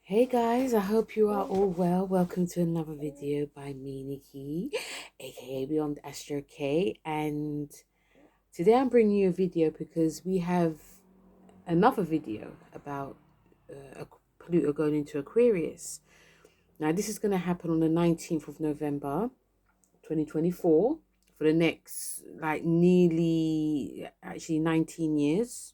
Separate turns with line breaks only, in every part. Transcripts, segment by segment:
Hey guys, I hope you are all well. Welcome to another video by me, Nikki, aka Beyond Astro K. And today I'm bringing you a video because we have another video about Pluto going into Aquarius. Now, this is going to happen on the 19th of November, 2024, for the next nearly actually 19 years.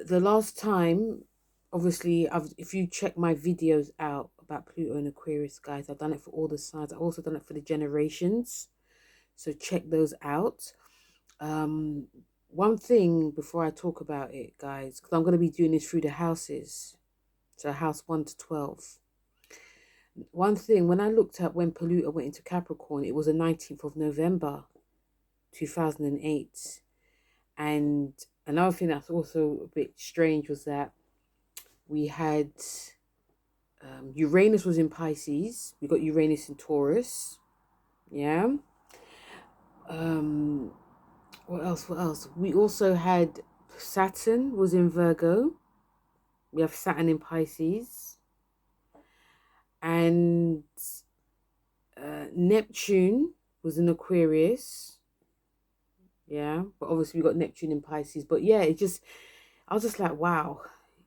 The last time, obviously, if you check my videos out about Pluto and Aquarius, guys, I've done it for all the signs. I've also done it for the generations, so check those out. um One thing before I talk about it, guys, because I'm going to be doing this through the houses, so house 1 to 12. One thing, when I looked at when Pluto went into Capricorn, it was the 19th of November 2008. And another thing that's also a bit strange was that we had Uranus was in Pisces. We got Uranus in Taurus. Yeah. Um, what else? What else? We also had Saturn was in Virgo. We have Saturn in Pisces. And Neptune was in Aquarius. Yeah. But obviously we got Neptune in Pisces. But yeah, I was just like, wow.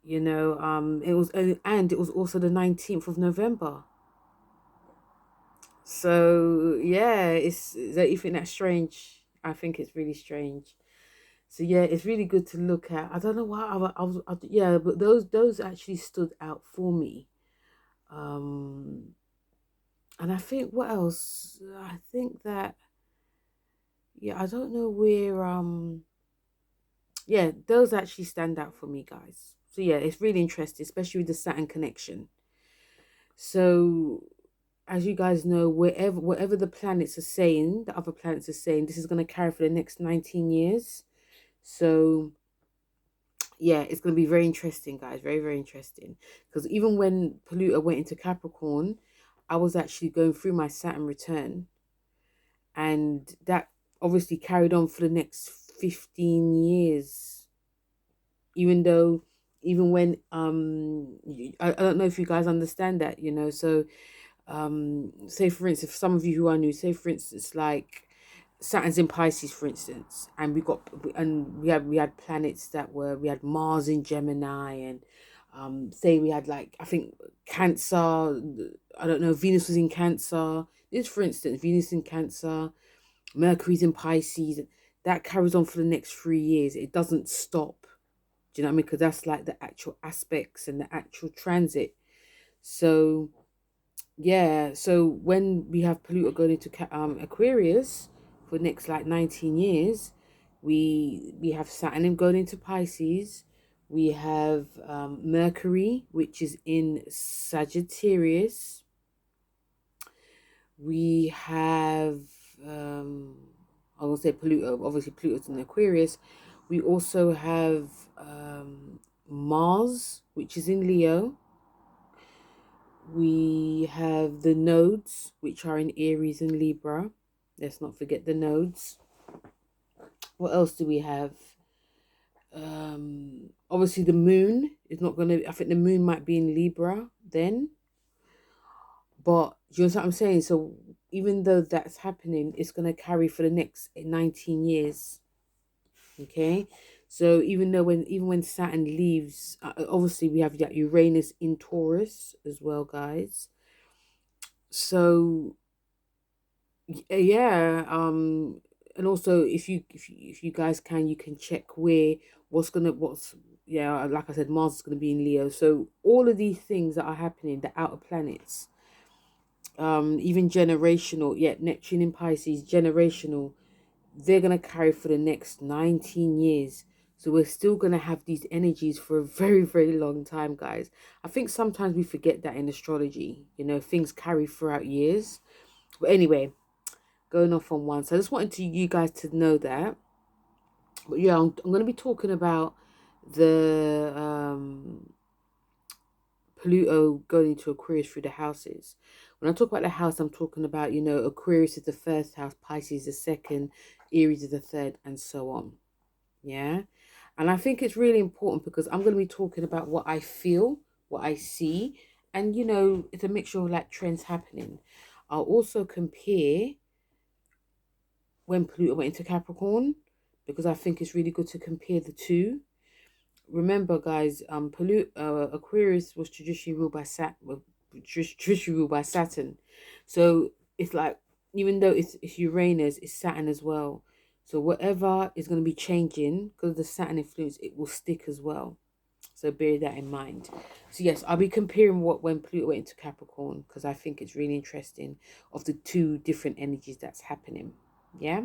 It was, and it was also the 19th of November. So yeah, is that you think that's strange? I think it's really strange. So yeah, it's really good to look at. I don't know why yeah, but those actually stood out for me. Um, and I think what else? I think that yeah, I don't know where yeah, those actually stand out for me, guys. So yeah, it's really interesting, especially with the Saturn connection. So as you guys know, whatever the planets are saying, the other planets are saying, this is going to carry for the next 19 years. So yeah, it's going to be very interesting, guys. Very, very interesting. Because even when Pluto went into Capricorn, I was actually going through my Saturn return. And that obviously carried on for the next 15 years. Even when, I don't know if you guys understand that, so say for instance, some of you who are new, say for instance, like Saturn's in Pisces, for instance, and we had planets that were, we had Mars in Gemini, and say we had, like, I think Cancer, I don't know, Venus was in Cancer. This, for instance, Venus in Cancer, Mercury's in Pisces. That carries on for the next 3 years. It doesn't stop. Do you know what I mean? Because that's like the actual aspects and the actual transit. So yeah, so when we have Pluto going into Aquarius for the next like 19 years, we have Saturn going into Pisces. We have Mercury, which is in Sagittarius. We have I will say Pluto, obviously Pluto's in Aquarius. We also have Mars, which is in Leo. We have the nodes, which are in Aries and Libra. Let's not forget the nodes. What else do we have? Obviously the moon is not going to, I think the moon might be in Libra then. But do you know what I'm saying? So even though that's happening, it's going to carry for the next 19 years. Okay. So even when Saturn leaves, obviously we have that Uranus in Taurus as well, guys. So yeah, and also if you guys can, you can check where what's yeah, like I said, Mars is gonna be in Leo. So all of these things that are happening, the outer planets, even generational, yeah, Neptune in Pisces, generational, they're gonna carry for the next 19 years. So we're still gonna have these energies for a very, very long time, guys. I think sometimes we forget that in astrology, things carry throughout years. But anyway, going off on one. So I just wanted you guys to know that. But yeah, I'm going to be talking about the Pluto going into Aquarius through the houses. When I talk about the house, I'm talking about, Aquarius is the first house, Pisces the second, Aries is the third, and so on. Yeah. And I think it's really important because I'm going to be talking about what I feel, what I see, and it's a mixture of like trends happening. I'll also compare when Pluto went into Capricorn because I think it's really good to compare the two. Remember, guys, Aquarius was traditionally ruled by traditionally ruled by Saturn, so it's like even though it's Uranus, it's Saturn as well. So whatever is going to be changing because of the Saturn influence, it will stick as well. So bear that in mind. So yes, I'll be comparing what when Pluto went into Capricorn because I think it's really interesting of the two different energies that's happening. Yeah.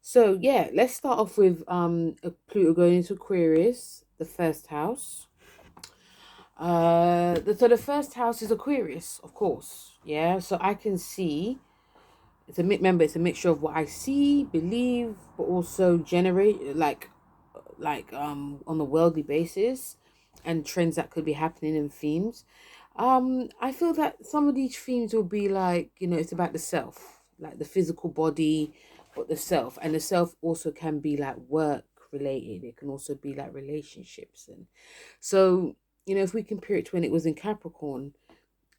So yeah, let's start off with Pluto going into Aquarius, the first house. So the first house is Aquarius, of course. Yeah, so I can see remember it's a mixture of what I see, believe, but also generate on a worldly basis and trends that could be happening in themes. I feel that some of these themes will be like, it's about the self, like the physical body, but the self. And the self also can be like work related. It can also be like relationships. And so, if we compare it to when it was in Capricorn,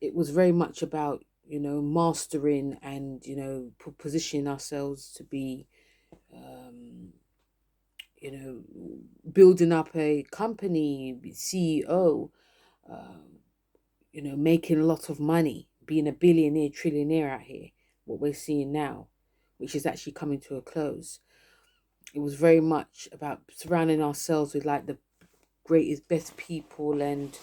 it was very much about, mastering and, positioning ourselves to be you know, building up a company, CEO, making a lot of money, being a billionaire, trillionaire out here, what we're seeing now, which is actually coming to a close. It was very much about surrounding ourselves with like the greatest, best people and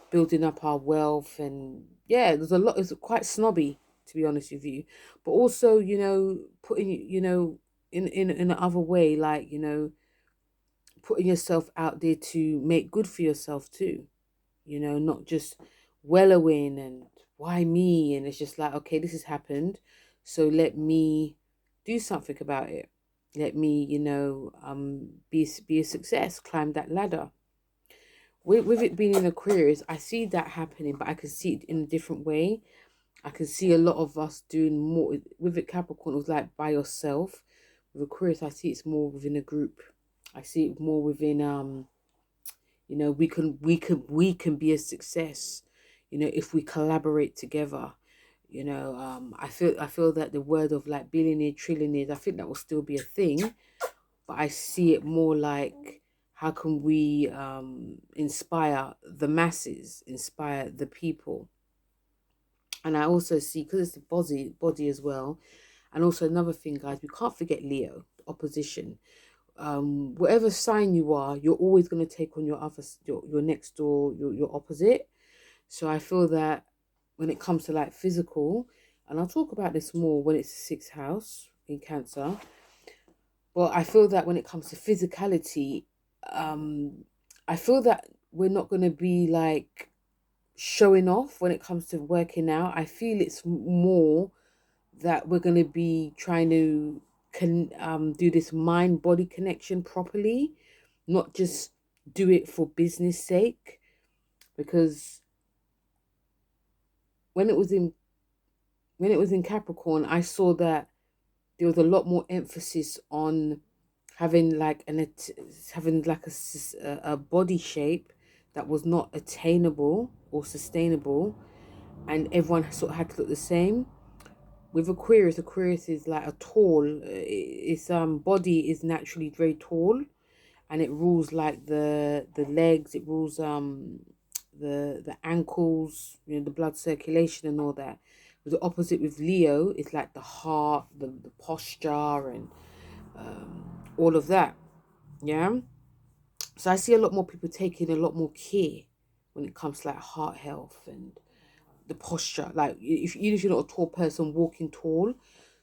building up our wealth. And yeah, there's a lot, it's quite snobby, to be honest with you. But also, putting, in another way, like, putting yourself out there to make good for yourself too, not just wallowing and why me, and it's just like, okay, this has happened, so let me do something about it. Let me, be a success, climb that ladder. With it being in Aquarius, I see that happening, but I can see it in a different way. I can see a lot of us doing more with it. Capricorn, it was like by yourself. With Aquarius, I see it's more within a group. I see it more within we can be a success, if we collaborate together. I feel that the word of like billionaire, trillionaires, I think that will still be a thing, but I see it more like how can we inspire the masses, inspire the people. And I also see, because it's the body as well. And also another thing, guys, we can't forget Leo, opposition. Whatever sign you are, you're always going to take on your next door, your opposite. So I feel that when it comes to like physical, and I'll talk about this more when it's the sixth house in Cancer, but I feel that when it comes to physicality, um I feel that we're not going to be like showing off when it comes to working out. I feel it's more that we're going to be trying to do this mind body connection properly, not just do it for business sake. Because when it was in Capricorn, I saw that there was a lot more emphasis on having like having like a body shape that was not attainable or sustainable, and everyone sort of had to look the same. With Aquarius is like a tall. Its body is naturally very tall, and it rules like the legs. It rules the ankles. The blood circulation and all that. With the opposite with Leo, it's like the heart, the posture, and all of that. Yeah. So I see a lot more people taking a lot more care when it comes to like heart health and the posture. Like if even if you're not a tall person, walking tall.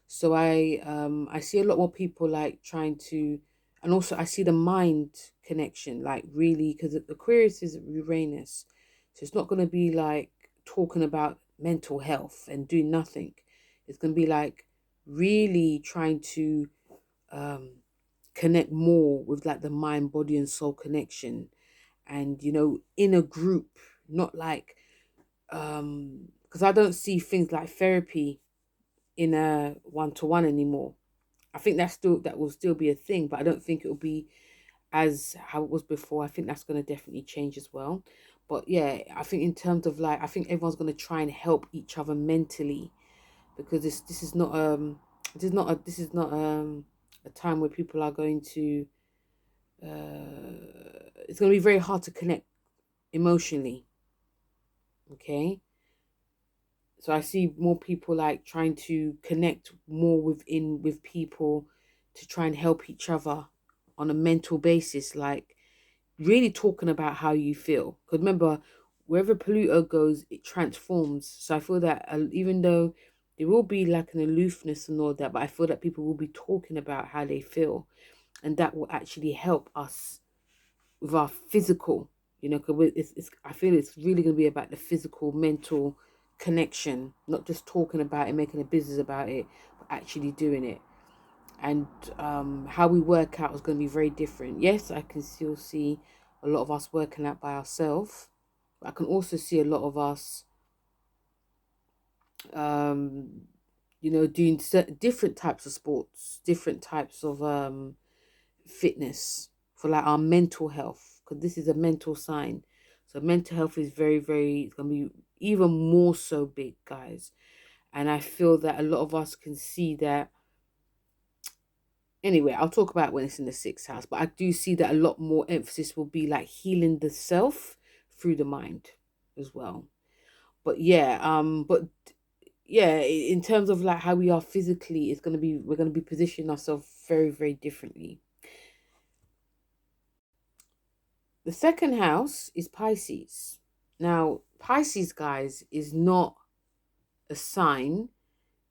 So I see a lot more people like trying to, and also I see the mind connection, like really, because Aquarius is Uranus, so it's not going to be like talking about mental health and doing nothing. It's going to be like really trying to um connect more with like the mind, body, and soul connection, and in a group, not like because I don't see things like therapy in a one-to-one anymore. I think that will still be a thing, but I don't think it will be as how it was before. I think that's going to definitely change as well. But yeah, I think in terms of like, I think everyone's going to try and help each other mentally, because this is not this is not a time where people are going to it's going to be very hard to connect emotionally. Okay, so I see more people like trying to connect more with people to try and help each other on a mental basis, like really talking about how you feel. Because remember, wherever Pluto goes, it transforms. So I feel that even though there will be like an aloofness and all that, but I feel that people will be talking about how they feel, and that will actually help us with our physical. You know, because I feel it's really going to be about the physical, mental connection, not just talking about it, making a business about it, but actually doing it. And how we work out is going to be very different. Yes, I can still see a lot of us working out by ourselves, but I can also see a lot of us um doing different types of sports, different types of fitness for like our mental health, because this is a mental sign. So mental health is very, very, it's going to be even more so big, guys. And I feel that a lot of us can see that. Anyway, I'll talk about when it's in the sixth house, but I do see that a lot more emphasis will be like healing the self through the mind as well. But yeah, in terms of like how we are physically, we're gonna be positioning ourselves very, very differently. The second house is Pisces. Now, Pisces, guys, is not a sign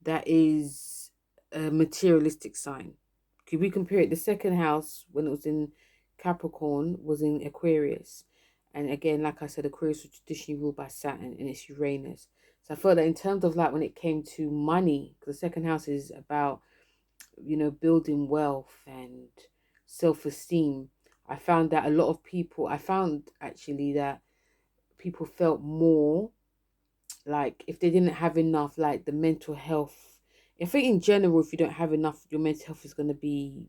that is a materialistic sign. Could we compare it? The second house, when it was in Capricorn, was in Aquarius. And again, like I said, Aquarius was traditionally ruled by Saturn and it's Uranus. So I felt that in terms of like when it came to money, because the second house is about, building wealth and self-esteem. I found actually that people felt more like if they didn't have enough, like the mental health. I think in general, if you don't have enough, your mental health is going to be,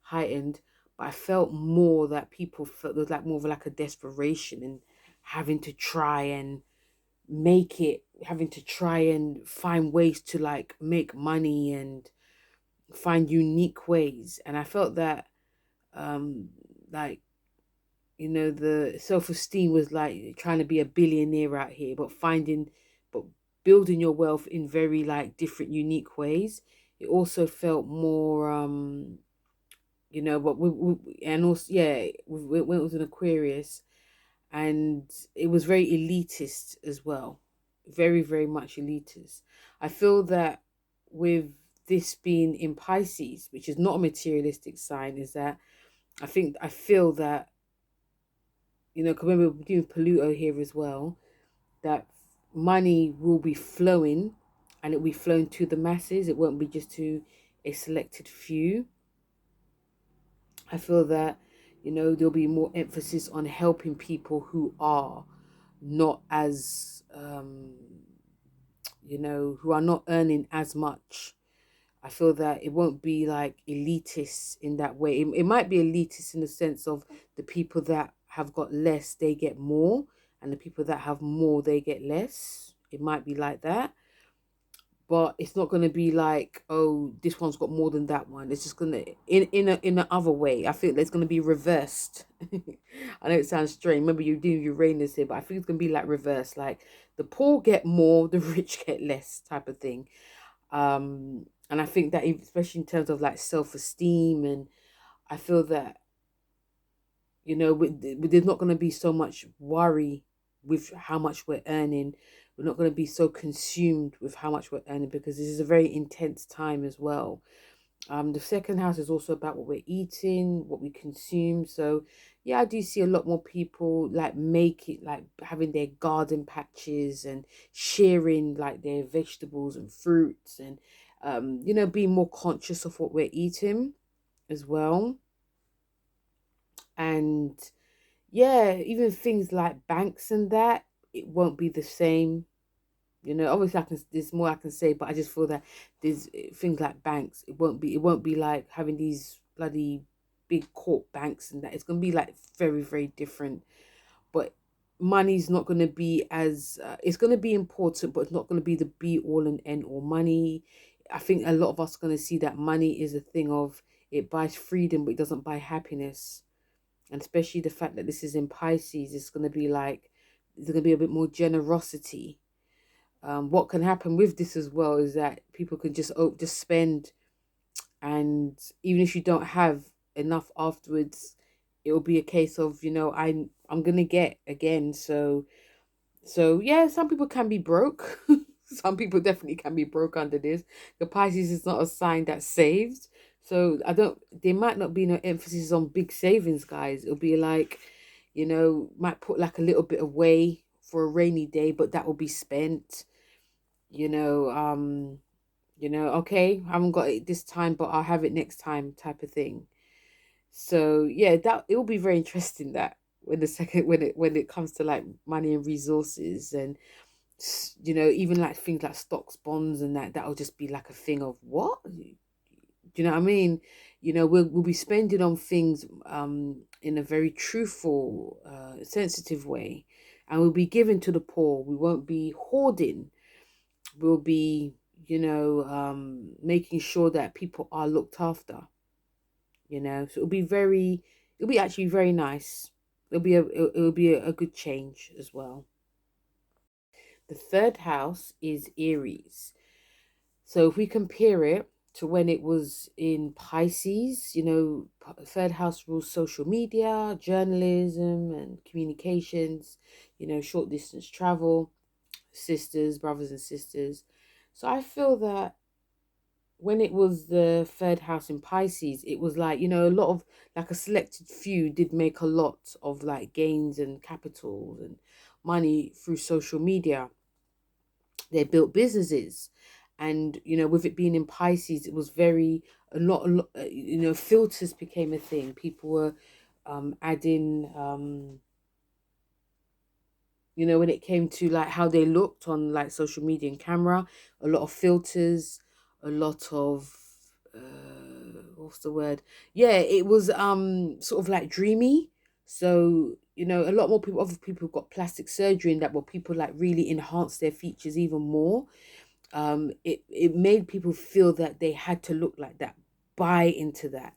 heightened. But I felt more that people felt there's like more of like a desperation and having to try and make it, having to try and find ways to like make money and find unique ways. And I felt that um like the self-esteem was like trying to be a billionaire out here, but building your wealth in very like different unique ways. It also felt more but and also, yeah, when it was an Aquarius, and it was very elitist as well, very, very much elitist. I feel that with this being in Pisces, which is not a materialistic sign, is that I feel that, 'cause remember we're doing Pluto here as well, that money will be flowing, and it will be flowing to the masses. It won't be just to a selected few. I feel that, there'll be more emphasis on helping people who are not as, who are not earning as much. I feel that it won't be like elitist in that way. It might be elitist in the sense of the people that have got less, they get more, and the people that have more, they get less. It might be like that, but it's not going to be like, oh, this one's got more than that one. It's just going to in a other way. I feel it's going to be reversed. I know it sounds strange. Remember, you're doing Uranus here, but I think it's going to be like reverse, like the poor get more, the rich get less, type of thing. And I think that especially in terms of like self-esteem, and I feel that, there's not going to be so much worry with how much we're earning. We're not going to be so consumed with how much we're earning, because this is a very intense time as well. The second house is also about what we're eating, what we consume. So yeah, I do see a lot more people like make it, like having their garden patches and sharing like their vegetables and fruits, and being more conscious of what we're eating as well. And yeah, even things like banks and that, it won't be the same. Obviously, there's more I can say, but I just feel that there's things like banks. It won't be like having these bloody big corp banks and that. It's gonna be like very, very different. But money's not gonna be as it's gonna be important, but it's not gonna be the be all and end all. Money, I think a lot of us are gonna see that money is a thing of it buys freedom, but it doesn't buy happiness. And especially the fact that this is in Pisces, it's gonna be like there's gonna be a bit more generosity. What can happen with this as well is that people can just spend, and even if you don't have enough afterwards, it will be a case of I'm gonna get again. So yeah, some people can be broke. Some people definitely can be broke under this. The Pisces is not a sign that saves, so I don't. There might not be no emphasis on big savings, guys. It'll be like, might put like a little bit away for a rainy day, but that will be spent you know, um, okay, I haven't got it this time, but I'll have it next time type of thing. So yeah, that it will be very interesting that when it comes to like money and resources and even like things like stocks, bonds and that'll just be like a thing of what? Do you know what I mean? We'll be spending on things in a very truthful, sensitive way, and we'll be giving to the poor. We won't be hoarding. We'll be making sure that people are looked after. So it'll be actually very nice. It'll be a good change as well. The third house is Aries. So if we compare it to when it was in Pisces, third house rules social media, journalism, and communications, short distance travel, sisters, brothers, and sisters. So I feel that when it was the third house in Pisces, it was like, a lot of like a selected few did make a lot of like gains and capital and money through social media. They built businesses. And, with it being in Pisces, it was a lot, filters became a thing. People were adding, when it came to like how they looked on like social media and camera, a lot of filters, a lot of what's the word? Yeah, it was sort of like dreamy. So, a lot more people, other people got plastic surgery, and that were people like really enhanced their features even more. It made people feel that they had to look like that, buy into that.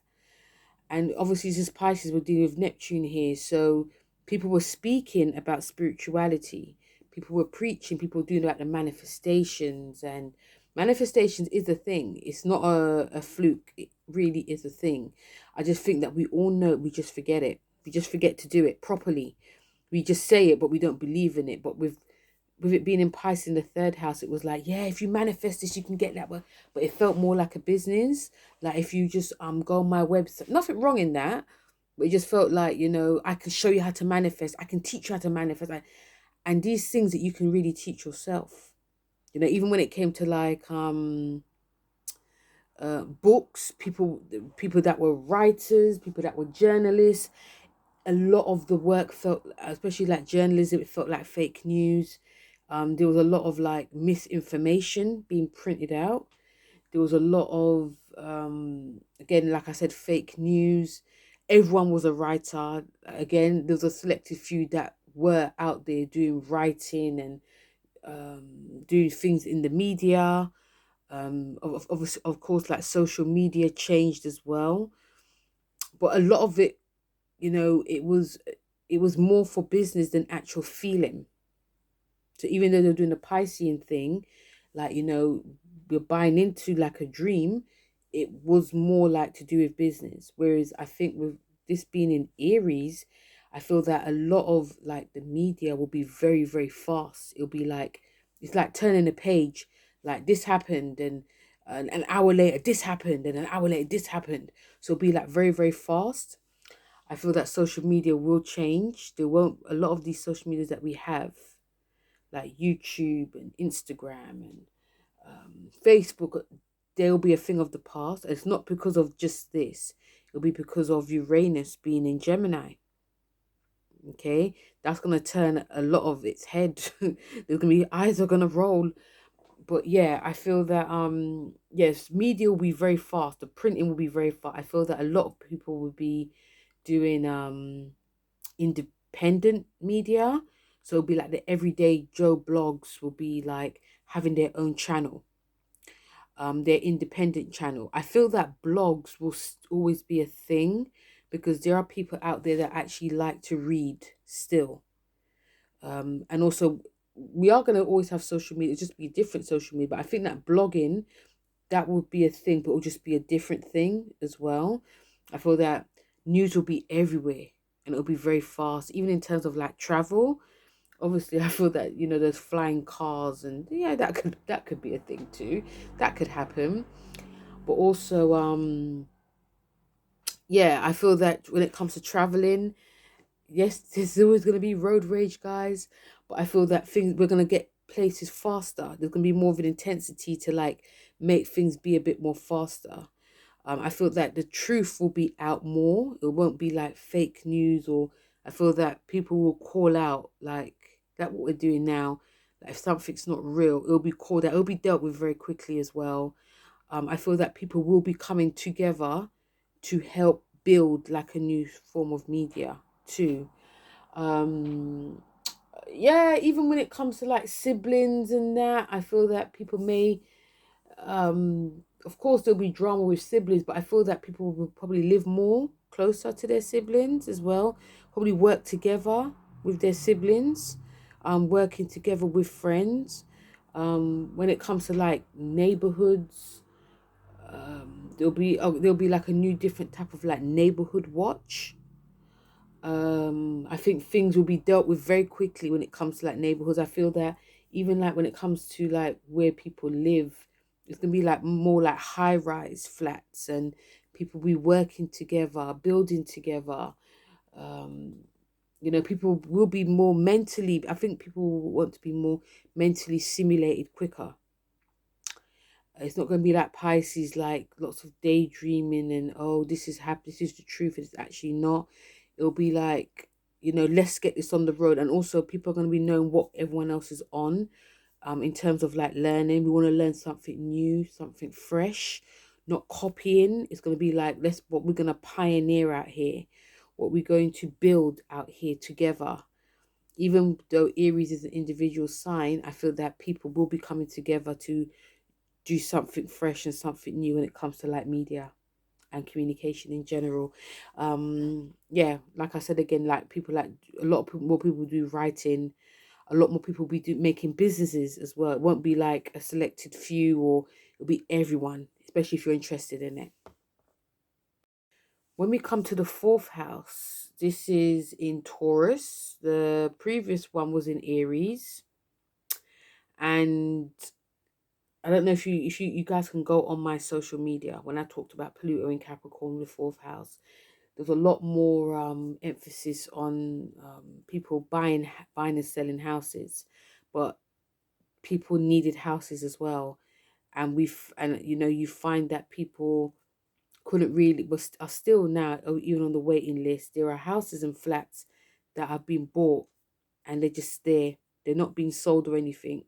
And obviously this Pisces, we're dealing with Neptune here, so people were speaking about spirituality, people were preaching, people were doing like the manifestations, and manifestations is a thing. It's not a fluke, it really is a thing. I just think that we all know, we just forget it, we just forget to do it properly. We just say it, but we don't believe in it. But with it being in Pisces in the third house, it was like, yeah, if you manifest this, you can get that. But it felt more like a business. Like if you just go on my website, nothing wrong in that, but it just felt like, I can show you how to manifest. I can teach you how to manifest. And these things that you can really teach yourself. Even when it came to like books, people that were writers, people that were journalists, a lot of the work felt, especially like journalism, it felt like fake news. There was a lot of like misinformation being printed out. There was a lot of again, like I said, fake news. Everyone was a writer. Again, there was a selected few that were out there doing writing and doing things in the media. Of course, like social media changed as well, but a lot of it, it was more for business than actual feeling. So even though they're doing the Piscean thing, like, we're buying into like a dream, it was more like to do with business. Whereas I think with this being in Aries, I feel that a lot of like the media will be very, very fast. It'll be like, it's like turning a page, like this happened and an hour later this happened and an hour later this happened. So it'll be like very, very fast. I feel that social media will change. There won't, a lot of these social medias that we have, like YouTube and Instagram and Facebook, they'll be a thing of the past. It's not because of just this. It'll be because of Uranus being in Gemini. Okay, that's gonna turn a lot of its head. There's gonna be eyes are gonna roll. But yeah, I feel that yes, media will be very fast. The printing will be very fast. I feel that a lot of people will be doing independent media. So it'll be like the everyday Joe blogs will be like having their own channel, their independent channel. I feel that blogs will always be a thing because there are people out there that actually like to read still. And also we are going to always have social media, just be different social media. But I think that blogging, that would be a thing, but it will just be a different thing as well. I feel that news will be everywhere and it'll be very fast, even in terms of like travel. Obviously, I feel that there's flying cars, and yeah, that could be a thing too. That could happen. But also, yeah, I feel that when it comes to traveling, yes, there's always going to be road rage, guys. But I feel that things we're going to get places faster. There's going to be more of an intensity to like make things be a bit more faster. I feel that the truth will be out more. It won't be like fake news, or I feel that people will call out like that what we're doing now. Like if something's not real, it'll be called out. It'll be dealt with very quickly as well. I feel that people will be coming together to help build like a new form of media too. Um, yeah, even when it comes to like siblings and that, I feel that people may of course there'll be drama with siblings, but I feel that people will probably live more closer to their siblings as well, probably work together with their siblings, working together with friends. When it comes to like neighborhoods, there'll be like a new different type of like neighborhood watch. I think things will be dealt with very quickly when it comes to like neighborhoods. I feel that even like when it comes to like where people live, it's gonna be like more like high rise flats, and people will be working together, building together. um People will be more mentally, I think people will want to be more mentally simulated quicker. It's not going to be like Pisces, like lots of daydreaming and oh, this is happening, this is the truth. It's actually not. It'll be like, let's get this on the road. And also, people are going to be knowing what everyone else is on. In terms of like learning, we want to learn something new, something fresh, not copying. It's going to be like, let's what we're going to pioneer out here, what we're going to build out here together. Even though Aries is an individual sign, I feel that people will be coming together to do something fresh and something new when it comes to like media and communication in general. Yeah, like I said again, like people like a lot of people, more people do writing, a lot more people be making businesses as well. It won't be like a selected few, or it'll be everyone, especially if you're interested in it. When we come to the fourth house, this is in Taurus. The previous one was in Aries, and I don't know if you guys can go on my social media when I talked about Pluto in Capricorn, the fourth house. There's a lot more emphasis on people buying and selling houses, but people needed houses as well, and you find that people couldn't really are still now, even on the waiting list. There are houses and flats that have been bought and they're just there. They're not being sold or anything.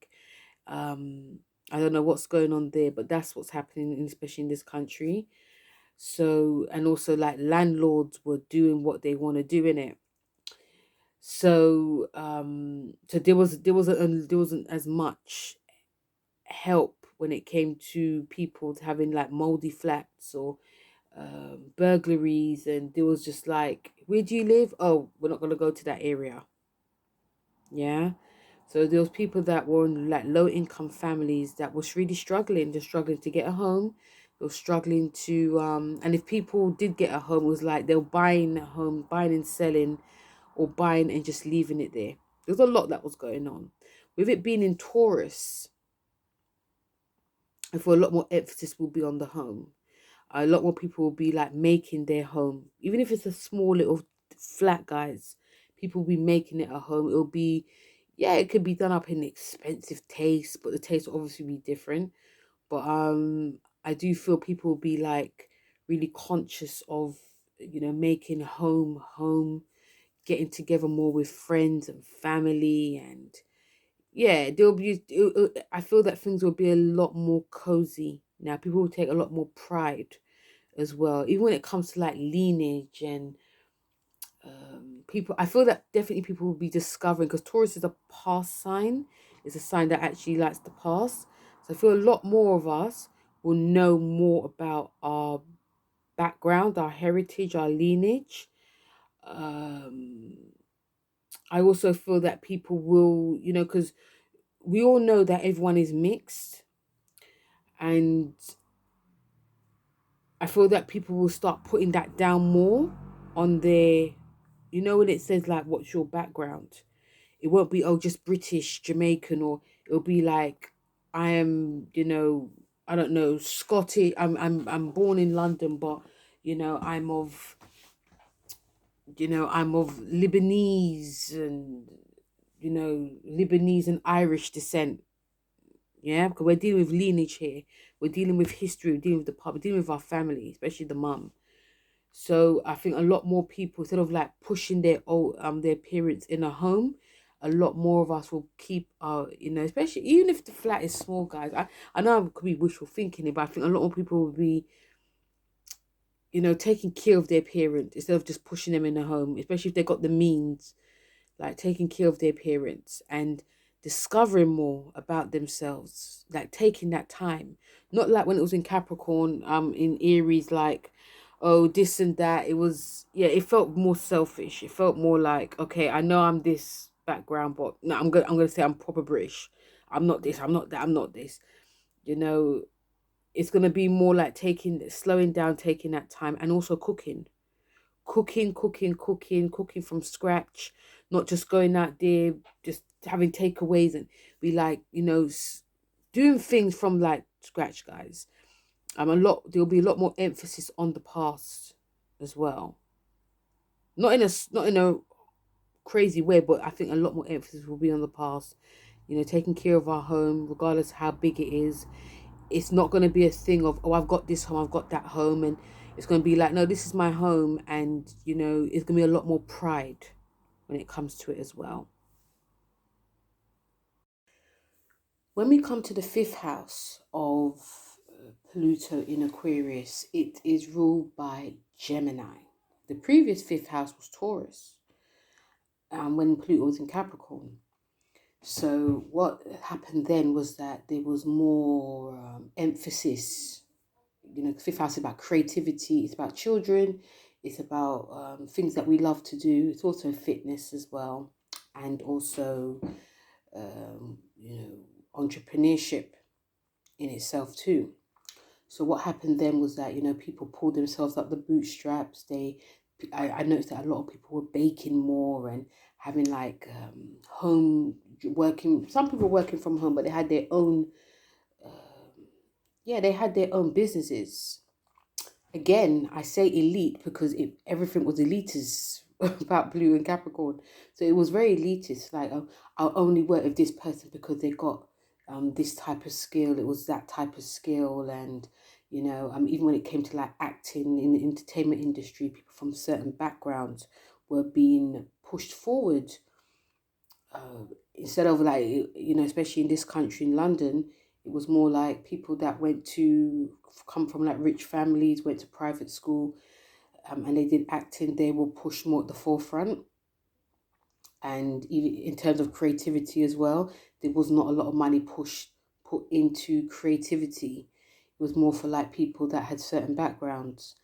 um I don't know what's going on there, but that's what's happening, especially in this country. So, and also like landlords were doing what they want to do in it. So there wasn't as much help when it came to people having like moldy flats or burglaries, and there was just like, where do you live? Oh, we're not going to go to that area. Yeah. So there was people that were in like low income families that was really struggling. They're struggling to get a home. They were struggling to and if people did get a home, it was like they were buying a home, buying and selling, or buying and just leaving it there. There was a lot that was going on. With it being in Taurus, I feel a lot more emphasis will be on the home. A lot more people will be like making their home, even if it's a small little flat, guys. People will be making it a home. It'll be, yeah, it could be done up in expensive taste, but the taste will obviously be different. But I do feel people will be like really conscious of making home, getting together more with friends and family, and yeah, there'll be. I feel that things will be a lot more cozy now. People will take a lot more pride as well, even when it comes to like lineage and people. I feel that definitely people will be discovering, because Taurus is a past sign. It's a sign that actually likes the past. So I feel a lot more of us will know more about our background, our heritage, our lineage. Um, I also feel that people will, because we all know that everyone is mixed, and I feel that people will start putting that down more on their, when it says like, what's your background? It won't be, oh, just British, Jamaican, or it'll be like, I am, I don't know, Scottish. I'm born in London, but I'm of, I'm of Lebanese and Lebanese and Irish descent. Yeah, because we're dealing with lineage here. We're dealing with history. We're dealing with the pub. We're dealing with our family, especially the mum. So I think a lot more people, instead of like pushing their parents in a home, a lot more of us will keep our, especially even if the flat is small, guys. I know I could be wishful thinking, but I think a lot more people will be, taking care of their parents instead of just pushing them in a home, especially if they got the means, like taking care of their parents and discovering more about themselves, like taking that time. Not like when it was in Capricorn, in Aries, like, oh, this and that. It was, yeah, it felt more selfish. It felt more like, okay, I know I'm this background, but no, I'm gonna say I'm proper British. I'm not this, I'm not that, I'm not this. You know, it's gonna be more like slowing down, taking that time, and also cooking from scratch, not just going out there, just having takeaways, and be like, doing things from like scratch, guys. There'll be a lot more emphasis on the past as well. Not in a crazy way, but I think a lot more emphasis will be on the past. Taking care of our home, regardless how big it is. It's not going to be a thing of, oh, I've got this home, I've got that home, and it's going to be like, no, this is my home, and it's going to be a lot more pride when it comes to it as well. When we come to the fifth house of Pluto in Aquarius, it is ruled by Gemini. The previous fifth house was Taurus, when Pluto was in Capricorn. So what happened then was that there was more emphasis. Fifth house is about creativity. It's about children. It's about things that we love to do. It's also fitness as well, and also um, you know entrepreneurship in itself too. So what happened then was that people pulled themselves up the bootstraps. I noticed that a lot of people were baking more and having like home working. Some people working from home, but they had their own. Yeah, they had their own businesses. Again, I say elite because everything was elitist about Blue and Capricorn. So it was very elitist. Like, I'll only work with this person because they got this type of skill. It was that type of skill, and even when it came to like acting in the entertainment industry, people from certain backgrounds were being pushed forward. Uh, Instead of like, especially in this country in London, it was more like people that come from like rich families, went to private school, and they did acting. They were pushed more at the forefront, and even in terms of creativity as well, there was not a lot of money put into creativity. It was more for like people that had certain backgrounds.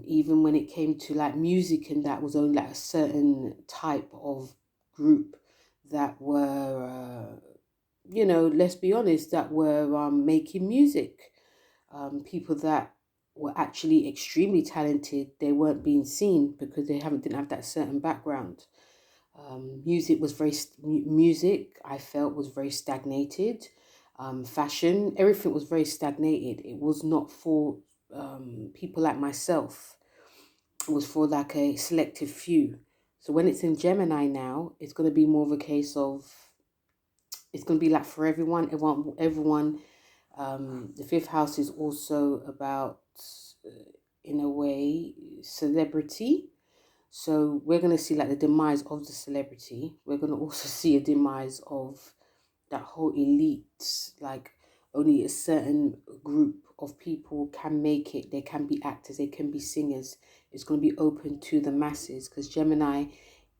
Even when it came to like music, and that was only like a certain type of group that were, let's be honest, that were making music. People that were actually extremely talented, they weren't being seen because they didn't have that certain background. Music, I felt, was very stagnated. Fashion, everything was very stagnated. It was not for people like myself. It was for like a selective few. So when it's in Gemini now, it's going to be more of a case of, it's going to be like for everyone. Everyone. The fifth house is also about, in a way, celebrity. So we're going to see like the demise of the celebrity. We're going to also see a demise of that whole elite, like only a certain group of people can make it. They can be actors, they can be singers. It's going to be open to the masses, because Gemini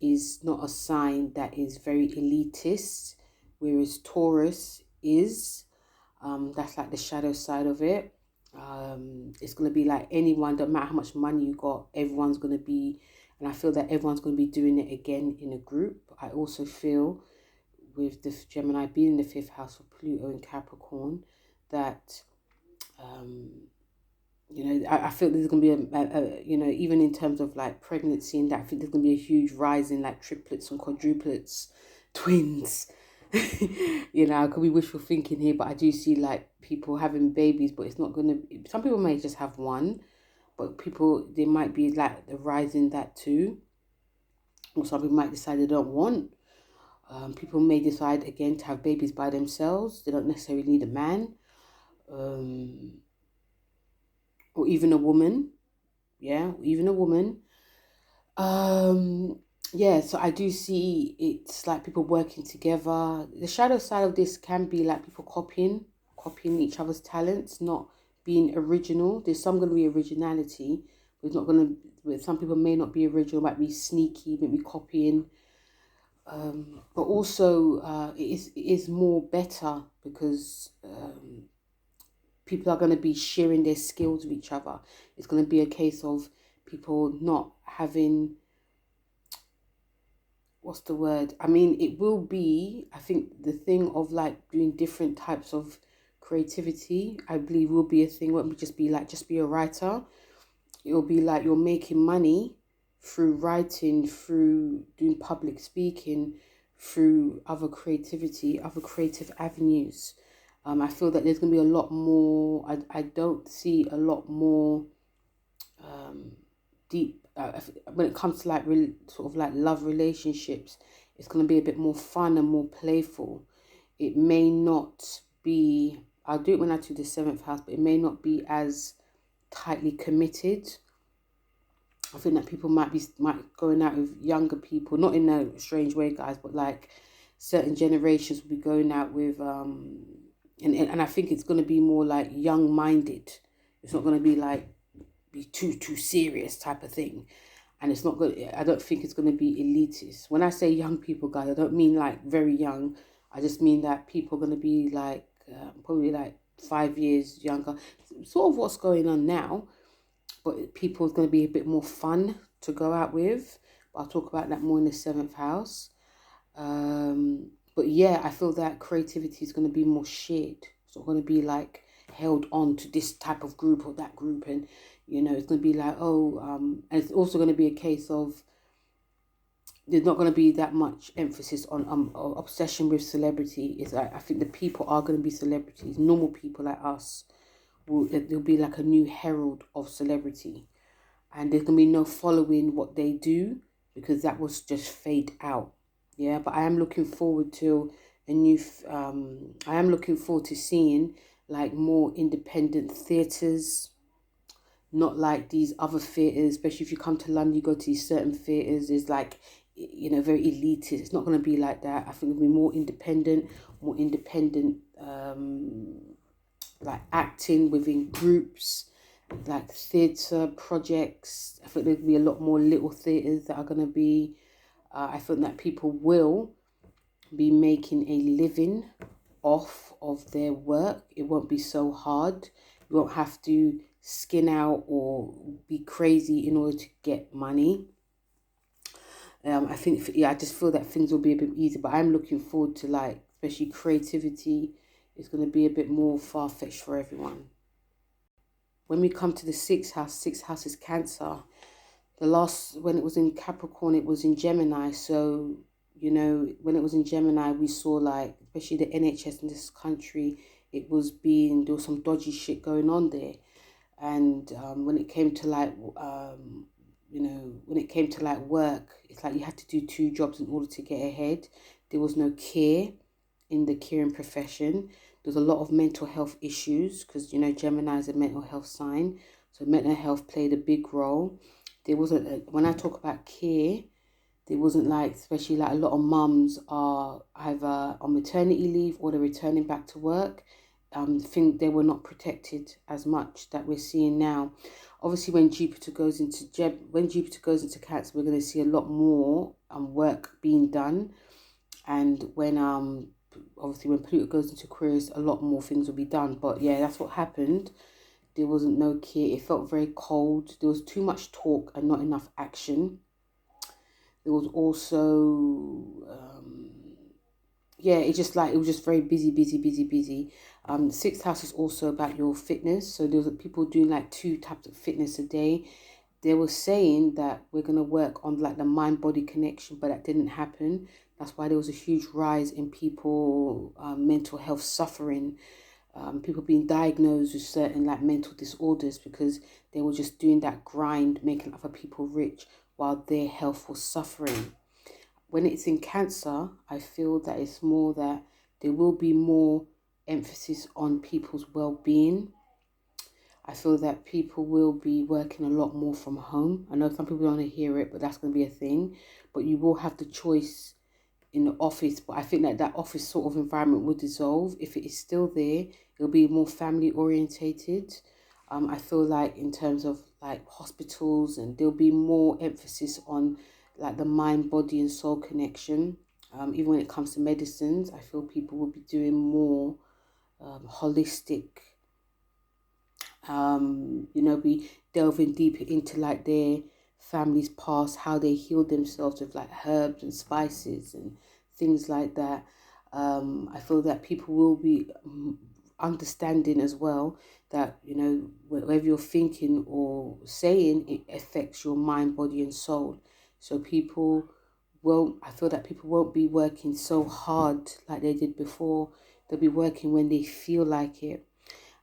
is not a sign that is very elitist, whereas Taurus is. That's like the shadow side of it. It's going to be like anyone, don't matter how much money you got, everyone's going to be, and I feel that everyone's going to be doing it again in a group. I also feel with the Gemini being in the 5th house of Pluto and Capricorn, that I feel there's gonna be even in terms of like pregnancy and that, I think there's gonna be a huge rise in like triplets and quadruplets, twins. I could be wishful thinking here, but I do see like people having babies, but it's not gonna. Some people may just have one, but they might be like the rise in that too. Or some people might decide they don't want. People may decide again to have babies by themselves. They don't necessarily need a man, or even a woman. Yeah, even a woman. Yeah, so I do see it's like people working together. The shadow side of this can be like people copying each other's talents, not being original. There's some going to be originality, but it's not going to. Some people may not be original, might be sneaky, maybe copying. But also it is more better because people are going to be sharing their skills with each other. It's going to be a case of people not having, what's the word? I mean, it will be, I think the thing of like doing different types of creativity, I believe will be a thing. It won't just be a writer. It'll be like you're making money through writing, through doing public speaking, through other creativity, other creative avenues. I feel that there's going to be a lot more. I don't see a lot more deep when it comes to like sort of like love relationships. It's going to be a bit more fun and more playful. It may not be. I'll do it when I do the 7th house, but it may not be as tightly committed. I think that people might going out with younger people, not in a strange way, guys, but like certain generations will be going out with and I think it's going to be more like young minded. It's not going to be like be too serious type of thing, and it's not good. I don't think it's going to be elitist. When I say young people, guys, I don't mean like very young. I just mean that people are going to be like probably like 5 years younger, sort of what's going on now, but people are going to be a bit more fun to go out with. But I'll talk about that more in the 7th house. But yeah, I feel that creativity is going to be more shared. It's not going to be like held on to this type of group or that group, and it's going to be like and it's also going to be a case of there's not going to be that much emphasis on obsession with celebrity. It's like I think the people are going to be celebrities. Normal people like us there'll be like a new herald of celebrity, and there's going to be no following what they do because that will just fade out. Yeah, but I am looking forward to I am looking forward to seeing like more independent theatres, not like these other theatres. Especially if you come to London, you go to these certain theatres. It's like very elitist. It's not going to be like that. I think it'll be more independent, like acting within groups, like theatre projects. I think there'll be a lot more little theatres that are going to be. I think that people will be making a living off of their work. It won't be so hard. You won't have to skin out or be crazy in order to get money. I think, I just feel that things will be a bit easier, but I'm looking forward to like, especially creativity is going to be a bit more far-fetched for everyone. When we come to the 6th house is Cancer. When it was in Capricorn, it was in Gemini. So, when it was in Gemini, we saw like, especially the NHS in this country, there was some dodgy shit going on there. And when it came to like, work, it's like you had to do 2 jobs in order to get ahead. There was no care in the caring profession. There's a lot of mental health issues because, Gemini is a mental health sign. So mental health played a big role. There wasn't, when I talk about care, there wasn't like, especially like a lot of mums are either on maternity leave or they're returning back to work. Think they were not protected as much that we're seeing now. Obviously, when Jupiter goes into Cancer, we're going to see a lot more work being done, and when obviously when Pluto goes into Aquarius, a lot more things will be done. But yeah, that's what happened. There wasn't no care. It felt very cold. There was too much talk and not enough action. There was also yeah, it was just very busy. The sixth house is also about your fitness. So there was people doing like 2 types of fitness a day. They were saying that we're gonna work on like the mind body connection, but that didn't happen. That's why there was a huge rise in people mental health suffering, people being diagnosed with certain like mental disorders because they were just doing that grind, making other people rich while their health was suffering. When it's in Cancer, I feel that it's more that there will be more emphasis on people's well-being. I feel that people will be working a lot more from home. I know some people don't want to hear it, but that's going to be a thing. But you will have the choice in the office, but I think that that office sort of environment will dissolve. If it is still there, it'll be more family orientated. I feel like in terms of like hospitals, and there'll be more emphasis on like the mind, body, and soul connection. Even when it comes to medicines, I feel people will be doing more holistic. Be delving deeper into like their family's past, how they healed themselves with like herbs and spices and things like that. I feel that people will be understanding as well that, whatever you're thinking or saying, it affects your mind, body, and soul. So I feel that people won't be working so hard like they did before. They'll be working when they feel like it.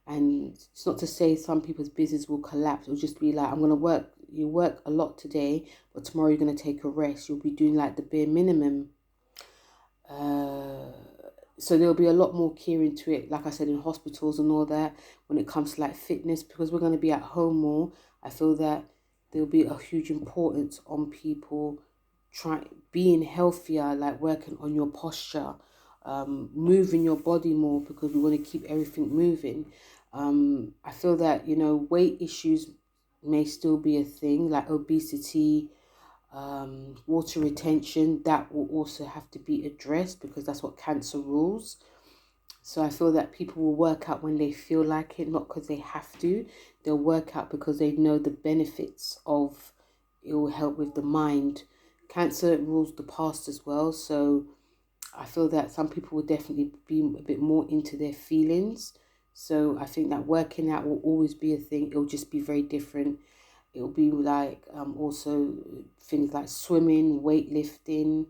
And it's not to say some people's business will collapse. It'll just be like, I'm going to work. You work a lot today, but tomorrow you're going to take a rest. You'll be doing like the bare minimum. So there'll be a lot more care into it, like I said, in hospitals and all that, when it comes to like fitness, because we're going to be at home more. I feel that there'll be a huge importance on people being healthier, like working on your posture, moving your body more, because we want to keep everything moving. I feel that, weight issues may still be a thing, like obesity, water retention, that will also have to be addressed because that's what Cancer rules. So I feel that people will work out when they feel like it, not because they have to. They'll work out because they know the benefits of it will help with the mind. Cancer rules the past as well. So I feel that some people will definitely be a bit more into their feelings. So I think that working out will always be a thing. It'll just be very different. It'll be like also things like swimming, weightlifting.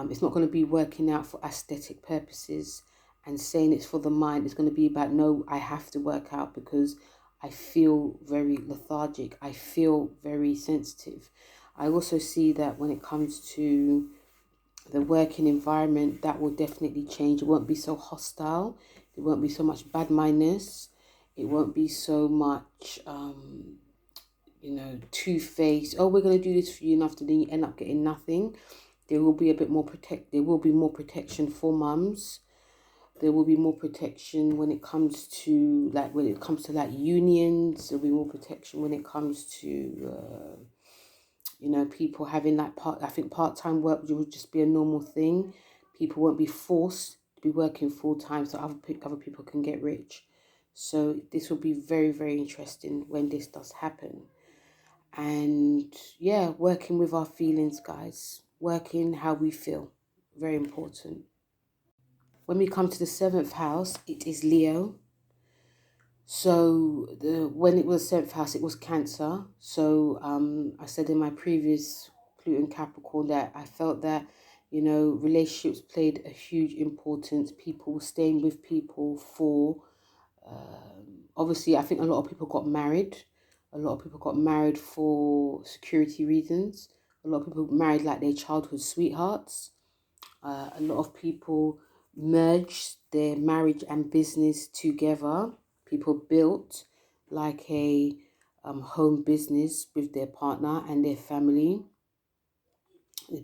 It's not going to be working out for aesthetic purposes and saying it's for the mind. It's going to be about, no, I have to work out because I feel very lethargic. I feel very sensitive. I also see that when it comes to the working environment, that will definitely change. It won't be so hostile. There won't be so much bad mindedness. It won't be so much two-faced. Oh, we're going to do this for you, and after then you end up getting nothing. There will be a bit more there will be more protection for mums. There will be more protection when it comes to like unions. There'll be more protection when it comes to people having like part-time work will just be a normal thing. People won't be forced to be working full-time so other people can get rich. So this will be very, very interesting when this does happen. And yeah, working with our feelings, guys. Working how we feel. Very important. When we come to the 7th house, it is Leo. So when it was 7th house, it was Cancer. So I said in my previous Pluto and Capricorn that I felt that, relationships played a huge importance. People were staying with people for, obviously, I think a lot of people got married. A lot of people got married for security reasons. A lot of people married like their childhood sweethearts. A lot of people merged their marriage and business together. People built like a home business with their partner and their family.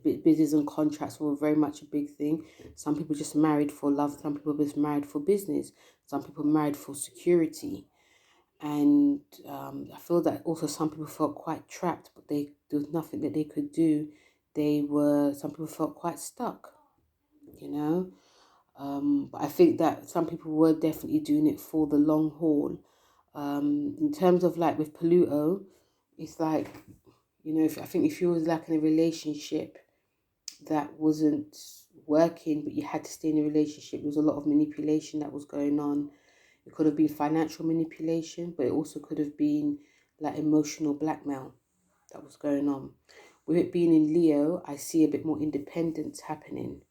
Business and contracts were very much a big thing. Some people just married for love. Some people just married for business. Some people married for security. And I feel that also some people felt quite trapped, but there was nothing that they could do. Some people felt quite stuck, you know. But I think that some people were definitely doing it for the long haul. In terms of like with Pluto, it's like, I think if you was like in a relationship that wasn't working, but you had to stay in a relationship, there was a lot of manipulation that was going on. It could have been financial manipulation, but it also could have been like emotional blackmail that was going on. With it being in Leo, I see a bit more independence happening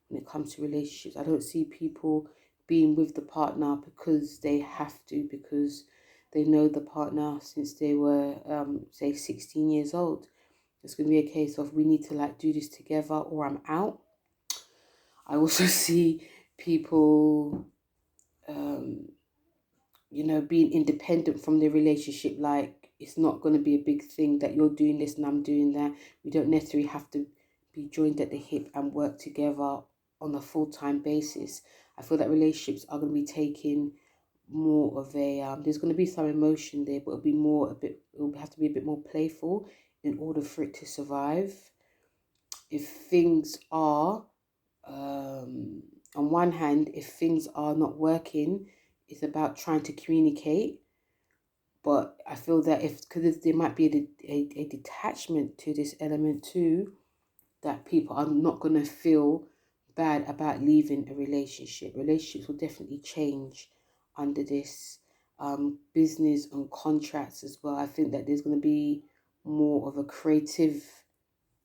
when it comes to relationships. I don't see people being with the partner because they have to, because they know the partner since they were, say, 16 years old. It's going to be a case of we need to like do this together or I'm out. I also see people, being independent from the relationship. Like it's not going to be a big thing that you're doing this and I'm doing that. We don't necessarily have to be joined at the hip and work together on a full-time basis. I feel that relationships are going to be taking more of a there's going to be some emotion there, but it'll have to be a bit more playful in order for it to survive. If things are on one hand, if things are not working, it's about trying to communicate. But I feel that because there might be a detachment to this element too, that people are not going to feel bad about leaving a relationship. Relationships will definitely change under this. Business and contracts as well. I think that there's going to be more of a creative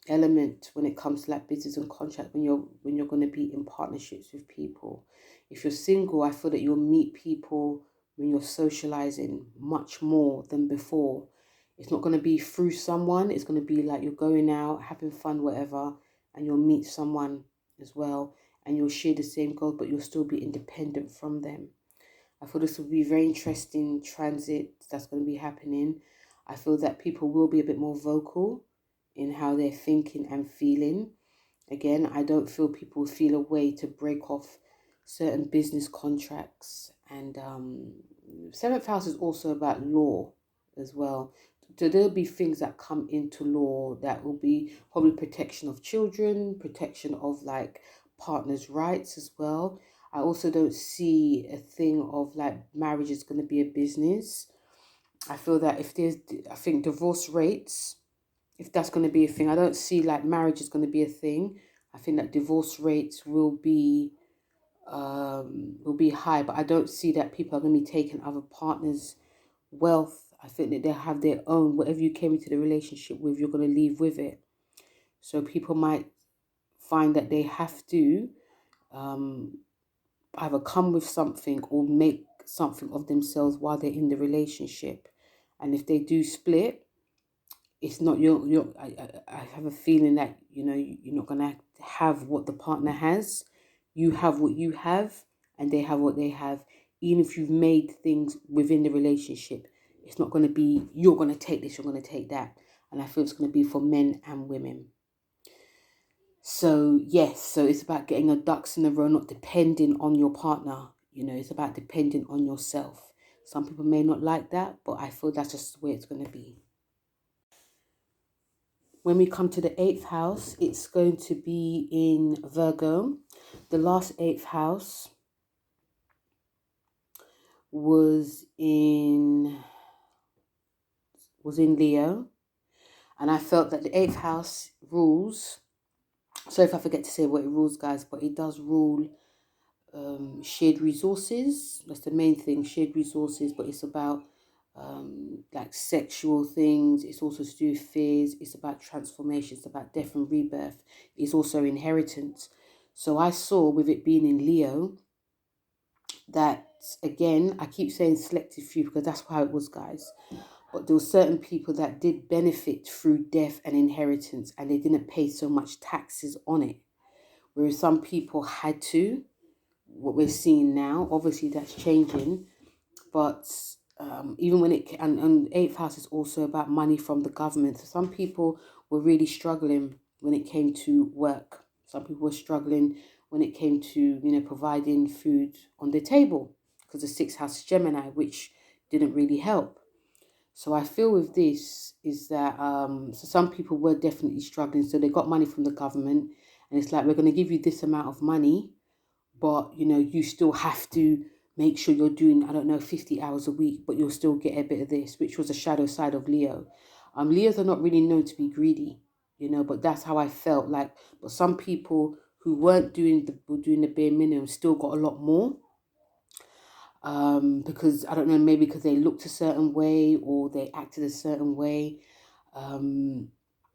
element when it comes to like business and contract when you're going to be in partnerships with people. If you're single, I feel that you'll meet people when you're socializing much more than before. It's not going to be through someone. It's going to be like you're going out having fun, whatever, and you'll meet someone as well, and you'll share the same goal, but you'll still be independent from them. I feel this will be very interesting transit that's going to be happening. I feel that people will be a bit more vocal in how they're thinking and feeling. Again, I don't feel people feel a way to break off certain business contracts. And seventh house is also about law as well. So there'll be things that come into law that will be probably protection of children, protection of like partners' rights as well. I also don't see a thing of like marriage is going to be a business. I feel that I think divorce rates, if that's going to be a thing, I don't see like marriage is going to be a thing. I think that divorce rates will be high, but I don't see that people are going to be taking other partners' wealth. I think that they have their own. Whatever you came into the relationship with, you're going to leave with it. So people might find that they have to either come with something or make something of themselves while they're in the relationship. And if they do split, it's not I have a feeling that you're not gonna have what the partner has. You have what you have and they have what they have. Even if you've made things within the relationship, it's not going to be you're going to take this, you're going to take that. And I feel it's going to be for men and women. So yes, so it's about getting your ducks in a row, not depending on your partner. It's about depending on yourself. Some people may not like that, but I feel that's just the way it's going to be. When we come to the eighth house, it's going to be in Virgo. The last eighth house was in Leo, and I felt that the eighth house rules. So if I forget to say what it rules, guys, but it does rule shared resources. That's the main thing, shared resources. But it's about like sexual things. It's also to do with fears. It's about transformation. It's about death and rebirth. It's also inheritance. So I saw with it being in Leo that, again, I keep saying selective few because that's how it was, guys. But there were certain people that did benefit through death and inheritance and they didn't pay so much taxes on it. Whereas some people had to. What we're seeing now, obviously that's changing. But even when it and eighth house is also about money from the government. So some people were really struggling when it came to work. Some people were struggling when it came to, you know, providing food on their table because the sixth house is Gemini, which didn't really help. So I feel with this is that so some people were definitely struggling. So they got money from the government, and it's like, we're going to give you this amount of money, but you know, you still have to make sure you're doing, I don't know, 50 hours a week, but you'll still get a bit of this, which was a shadow side of Leo. Leos are not really known to be greedy, you know, but that's how I felt like. But some people who weren't doing the bare minimum still got a lot more. Because I don't know, maybe because they looked a certain way or they acted a certain way. Um,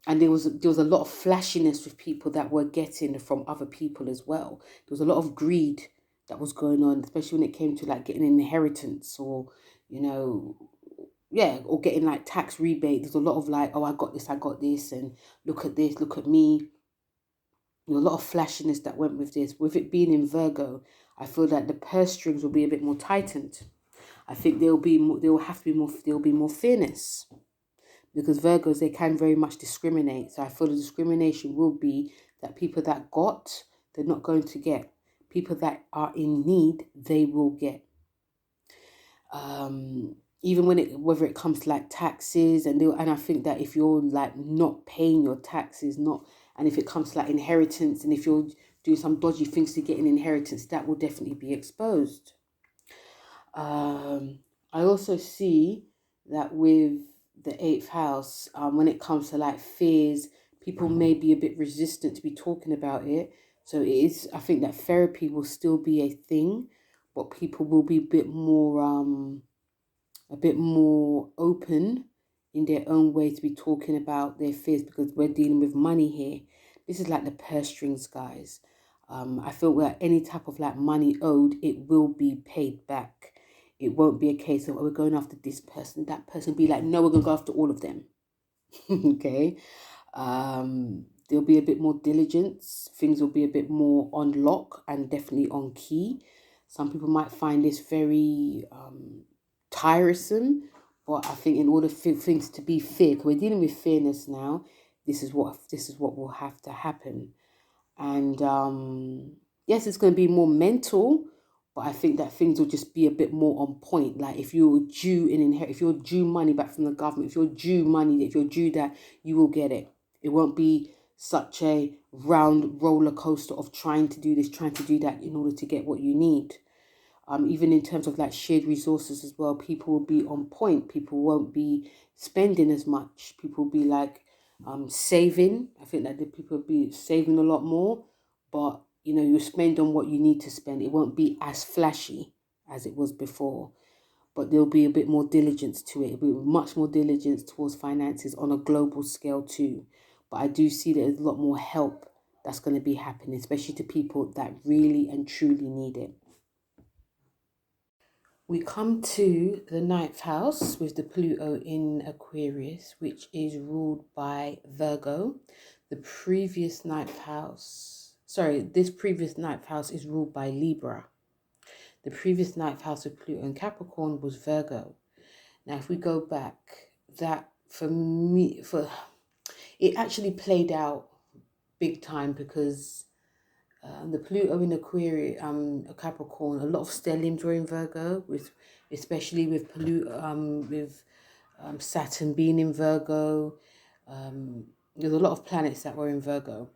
and there was a lot of flashiness with people that were getting from other people as well. There was a lot of greed that was going on, especially when it came to like getting an inheritance or, you know, yeah, or getting like tax rebate. There's a lot of like, oh, I got this, and look at this, look at me. You know, a lot of flashiness that went with this. With it being in Virgo, I feel that the purse strings will be a bit more tightened. I think there will have to be more, there will be more fairness, because Virgos, they can very much discriminate. So I feel the discrimination will be that people that got, they're not going to get. People that are in need, they will get. Even when whether it comes to like taxes, and I think that if you're like not paying your taxes, not, and if it comes to like inheritance, and if you're doing some dodgy things to get an inheritance, that will definitely be exposed. I also see that with the eighth house, when it comes to like fears, people may be a bit resistant to be talking about it. So it is, I think that therapy will still be a thing, but people will be a bit more open in their own way to be talking about their fears, because we're dealing with money here. This is like the purse strings, guys. I feel that any type of like money owed, it will be paid back. It won't be a case of, oh, we're going after this person, that person. Be like, no, we're going to go after all of them. Okay. There'll be a bit more diligence. Things will be a bit more on lock and definitely on key. Some people might find this very tiresome, but I think in order for things to be fair, because we're dealing with fairness now, this is what will have to happen. And yes, it's going to be more mental, but I think that things will just be a bit more on point. Like if you're due if you're due money back from the government, if you're due money, if you're due that, you will get it. It won't be such a round roller coaster of trying to do this, trying to do that in order to get what you need. Even in terms of like shared resources as well, people will be on point. People won't be spending as much. People will be like saving. I think that the people will be saving a lot more, but you know, you spend on what you need to spend. It won't be as flashy as it was before, but there'll be a bit more diligence to it. It'll be much more diligence towards finances on a global scale too. But I do see that there's a lot more help that's going to be happening, especially to people that really and truly need it. We come to the ninth house with the Pluto in Aquarius, which is ruled by Virgo. This previous ninth house is ruled by Libra. The previous ninth house of Pluto and Capricorn was Virgo. Now, if we go back, that it actually played out big time, because the Pluto in Aquarius, Capricorn, a lot of stelliums were in Virgo, especially with Saturn being in Virgo. There's a lot of planets that were in Virgo,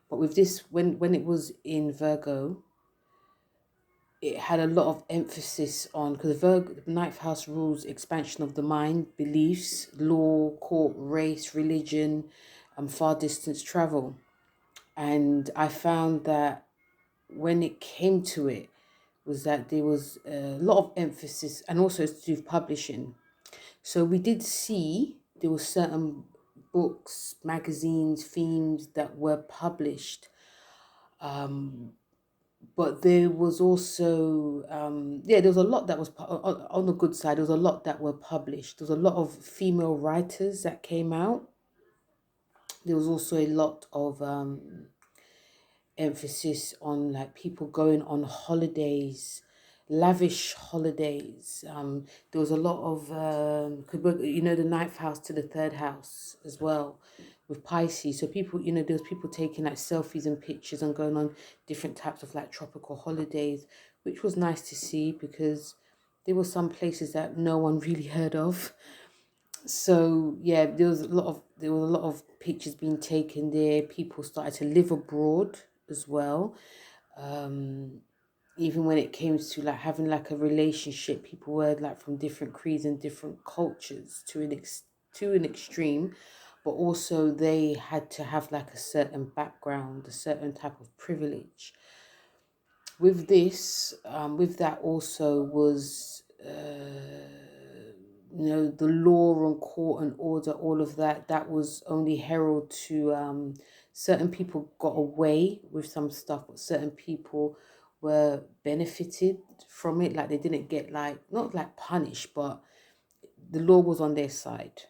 but with this, when it was in Virgo, it had a lot of emphasis on, because the ninth house rules expansion of the mind, beliefs, law, court, race, religion, and far distance travel. And I found that when it came to it, was that there was a lot of emphasis, and also to do with publishing. So we did see there were certain books, magazines, themes that were published, but there was also there was a lot that was on the good side. There was a lot that were published. There was a lot of female writers that came out. There was also a lot of emphasis on like people going on holidays, lavish holidays. There was a lot of, the ninth house to the third house as well with Pisces. So people, there was people taking like selfies and pictures and going on different types of like tropical holidays, which was nice to see because there were some places that no one really heard of. So yeah, there was a lot of pictures being taken there. People started to live abroad as well. Um, Even when it came to like having like a relationship, people were like from different creeds and different cultures to an extreme, but also they had to have like a certain background, a certain type of privilege. With this, with that also was the law and court and order, all of that. That was only herald to certain people got away with some stuff, but certain people were benefited from it. Like they didn't get like not like punished, but the law was on their side.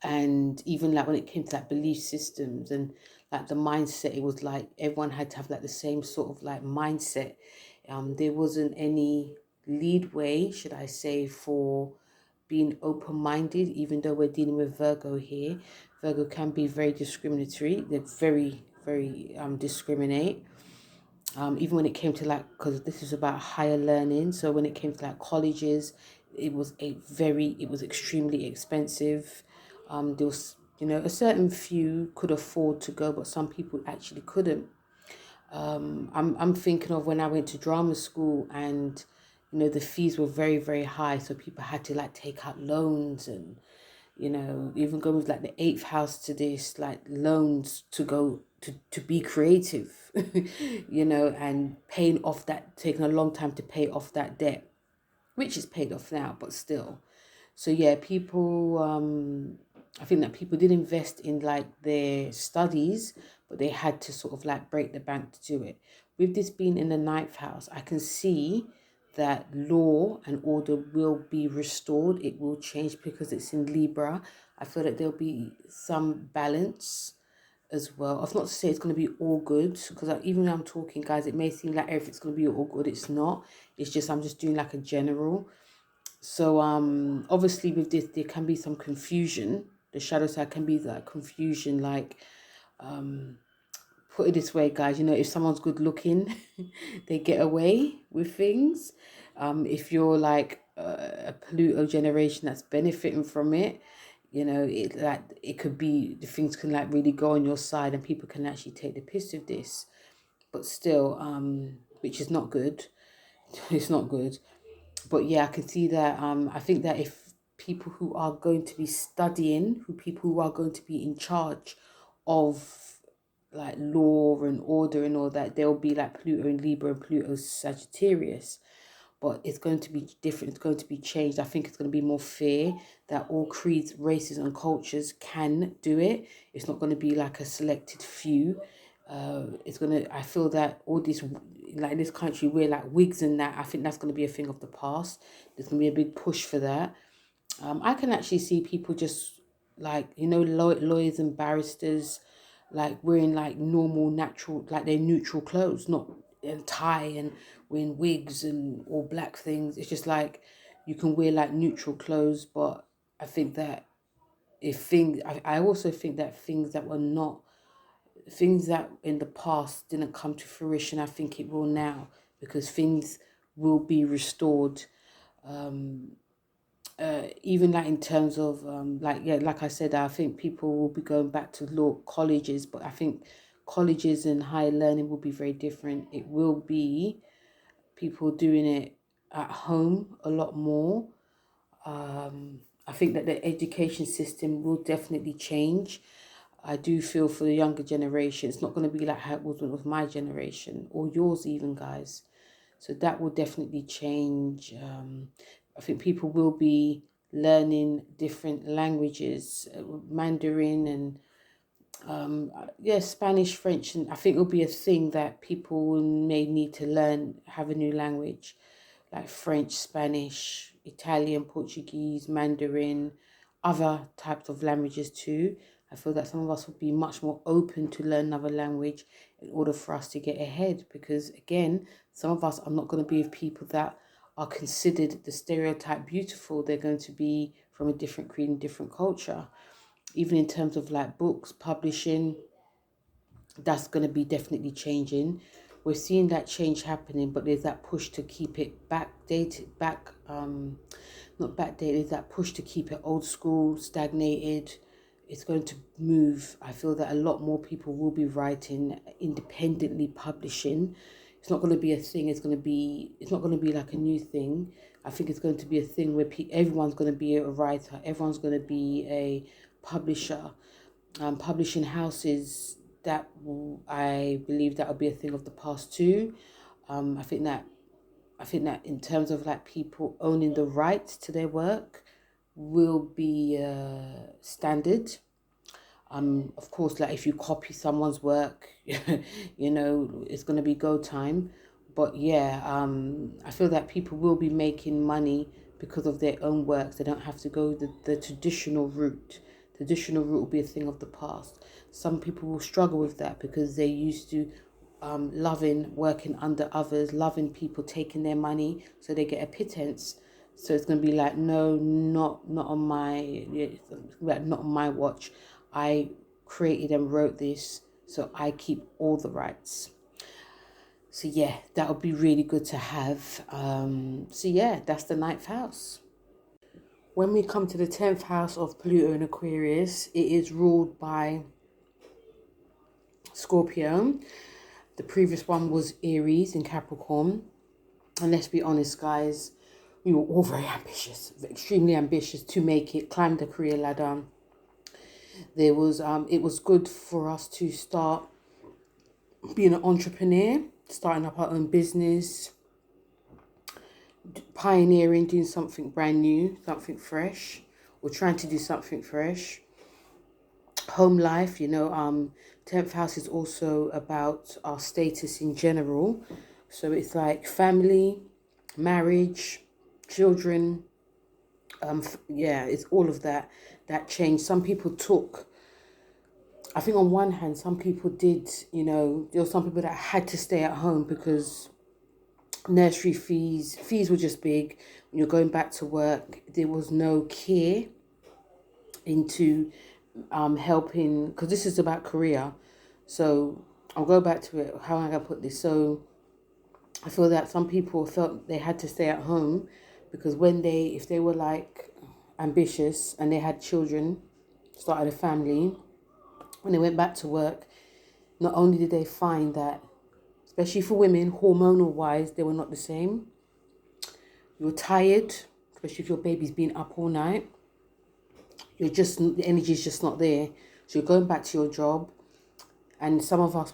And even like when it came to like belief systems and like the mindset, it was like everyone had to have like the same sort of like mindset. There wasn't any leadway, should I say, for being open-minded, even though we're dealing with Virgo here. Virgo can be very discriminatory. They're very, very discriminate. Even when it came to like, because this is about higher learning, so when it came to like colleges, it was extremely expensive. There was, a certain few could afford to go, but some people actually couldn't. I'm thinking of when I went to drama school, and the fees were very, very high, so people had to like take out loans, and even going with like the eighth house to this, like loans to go to be creative, and paying off that, taking a long time to pay off that debt, which is paid off now, but still. So yeah, people, I think that people did invest in like their studies, but they had to sort of like break the bank to do it. With this being in the ninth house, I can see that law and order will be restored. It will change because it's in Libra. I feel that there'll be some balance as well. It's not to say it's going to be all good, because even when I'm talking, guys, it may seem like everything's going to be all good. It's not. It's just I'm just doing like a general. So obviously with this there can be some confusion. The shadow side can be that confusion, like put it this way, guys, if someone's good looking, they get away with things. If you're like a Pluto generation that's benefiting from it, it could be the things can like really go on your side and people can actually take the piss of this. But still, which is not good. It's not good. But yeah, I can see that. I think that if people who are going to be studying, people who are going to be in charge of like law and order and all that, they'll be like Pluto and Libra and Pluto Sagittarius. But it's going to be different. It's going to be changed. I think it's going to be more fair that all creeds, races, and cultures can do it. It's not going to be like a selected few. It's gonna. I feel that all this, like in this country, we're like wigs and that. I think that's going to be a thing of the past. There's going to be a big push for that. I can actually see people just like lawyers and barristers, like wearing like normal, natural, like their neutral clothes, not a tie and wearing wigs and all black things. It's just like you can wear like neutral clothes, but I think that I also think that things that in the past didn't come to fruition, I think it will now, because things will be restored. Even like in terms of like I said, I think people will be going back to law colleges, but I think colleges and higher learning will be very different. It will be people doing it at home a lot more. I think that the education system will definitely change. I do feel for the younger generation, it's not going to be like how it was with my generation or yours even, guys. So that will definitely change. I think people will be learning different languages, Mandarin and Spanish, French, and I think it'll be a thing that people may need to learn, have a new language like French, Spanish, Italian, Portuguese, Mandarin, other types of languages too. I feel that some of us will be much more open to learn another language in order for us to get ahead. Because again, some of us are not going to be with people that are considered the stereotype beautiful. They're going to be from a different creed and different culture. Even in terms of like books, publishing, that's going to be definitely changing. We're seeing that change happening, but there's that push to keep it not backdated, that push to keep it old school, stagnated. It's going to move. I feel that a lot more people will be writing, independently publishing. It's not going to be a thing. It's not going to be like a new thing. I think it's going to be a thing where everyone's going to be a writer. Everyone's going to be a publisher. Publishing houses, I believe that will be a thing of the past too. I think that in terms of like people owning the rights to their work will be standard. Of course, like if you copy someone's work, it's going to be go time. But yeah, I feel that people will be making money because of their own works. They don't have to go the traditional route. Traditional route will be a thing of the past. Some people will struggle with that because they're used to loving working under others, loving people taking their money, so they get a pittance. So it's going to be like, no, not on my, like not on my watch. I created and wrote this, so I keep all the rights. So yeah, that would be really good to have. So yeah, that's the 9th house. When we come to the 10th house of Pluto in Aquarius, it is ruled by Scorpio. The previous one was Aries in Capricorn. And let's be honest, guys, we were all very ambitious, extremely ambitious to make it, climb the career ladder. It was good for us to start being an entrepreneur, starting up our own business, pioneering, doing something brand new, something fresh, or trying to do something fresh. Home life, 10th house is also about our status in general. So it's like family, marriage, children. It's all of that change. Some people I think on one hand, some people did, there were some people that had to stay at home because nursery fees were just big. When you're going back to work, there was no care into helping, because this is about career. So I'll go back to it. How am I going to put this? So I feel that some people felt they had to stay at home because if they were like ambitious and they had children, started a family, when they went back to work, not only did they find that, especially for women, hormonal wise, they were not the same. You're tired, especially if your baby's been up all night. The energy is just not there. So you're going back to your job, and some of us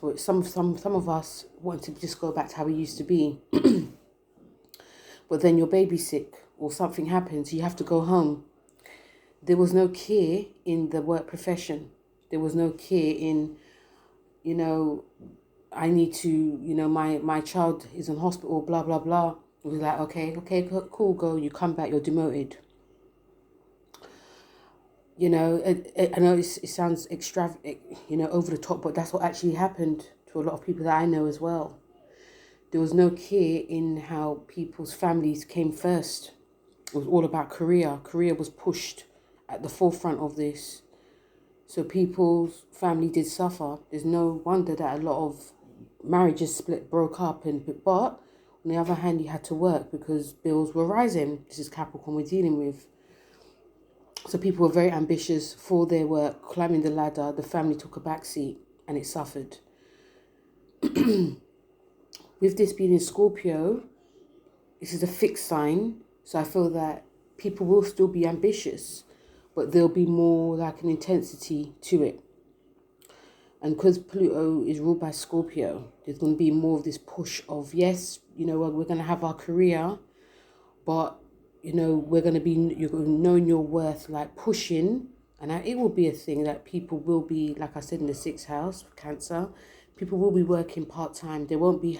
wanted to just go back to how we used to be. But then your baby's sick or something happens, you have to go home. There was no care in the work profession. There was no care in, I need to, my child is in hospital, blah, blah, blah. It was like, okay, cool, go. You come back, you're demoted. I know it sounds extravagant, over the top, but that's what actually happened to a lot of people that I know as well. There was no care in how people's families came first. It was all about career. Career was pushed at the forefront of this. So people's family did suffer. There's no wonder that a lot of marriages broke up. But on the other hand, you had to work because bills were rising. This is Capricorn we're dealing with. So people were very ambitious for their work, climbing the ladder. The family took a backseat and it suffered. With this being in Scorpio, this is a fixed sign. So I feel that people will still be ambitious, but there'll be more like an intensity to it. And because Pluto is ruled by Scorpio, there's going to be more of this push of, yes, we're going to have our career, but, we're going to be, you're knowing your worth, like pushing. And it will be a thing that people will be, like I said, in the 6th house, Cancer, people will be working part-time. They won't be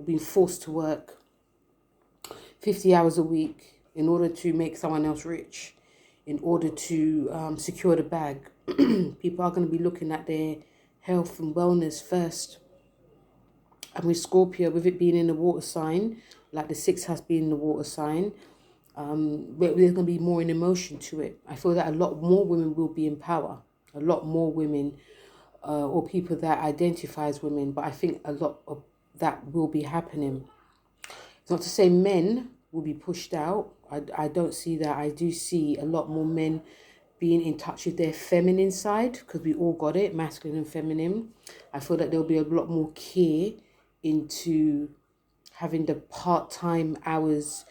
being forced to work 50 hours a week in order to make someone else rich. in order to secure the bag. People are going to be looking at their health and wellness first. And with Scorpio, with it being in the water sign, like the sixth house being in the water sign, there's going to be more an emotion to it. I feel that a lot more women will be in power. A lot more women or people that identify as women. But I think a lot of that will be happening. It's not to say men will be pushed out. I don't see that. I do see a lot more men being in touch with their feminine side, because we all got it, masculine and feminine. I feel that there'll be a lot more care into having the part-time hours.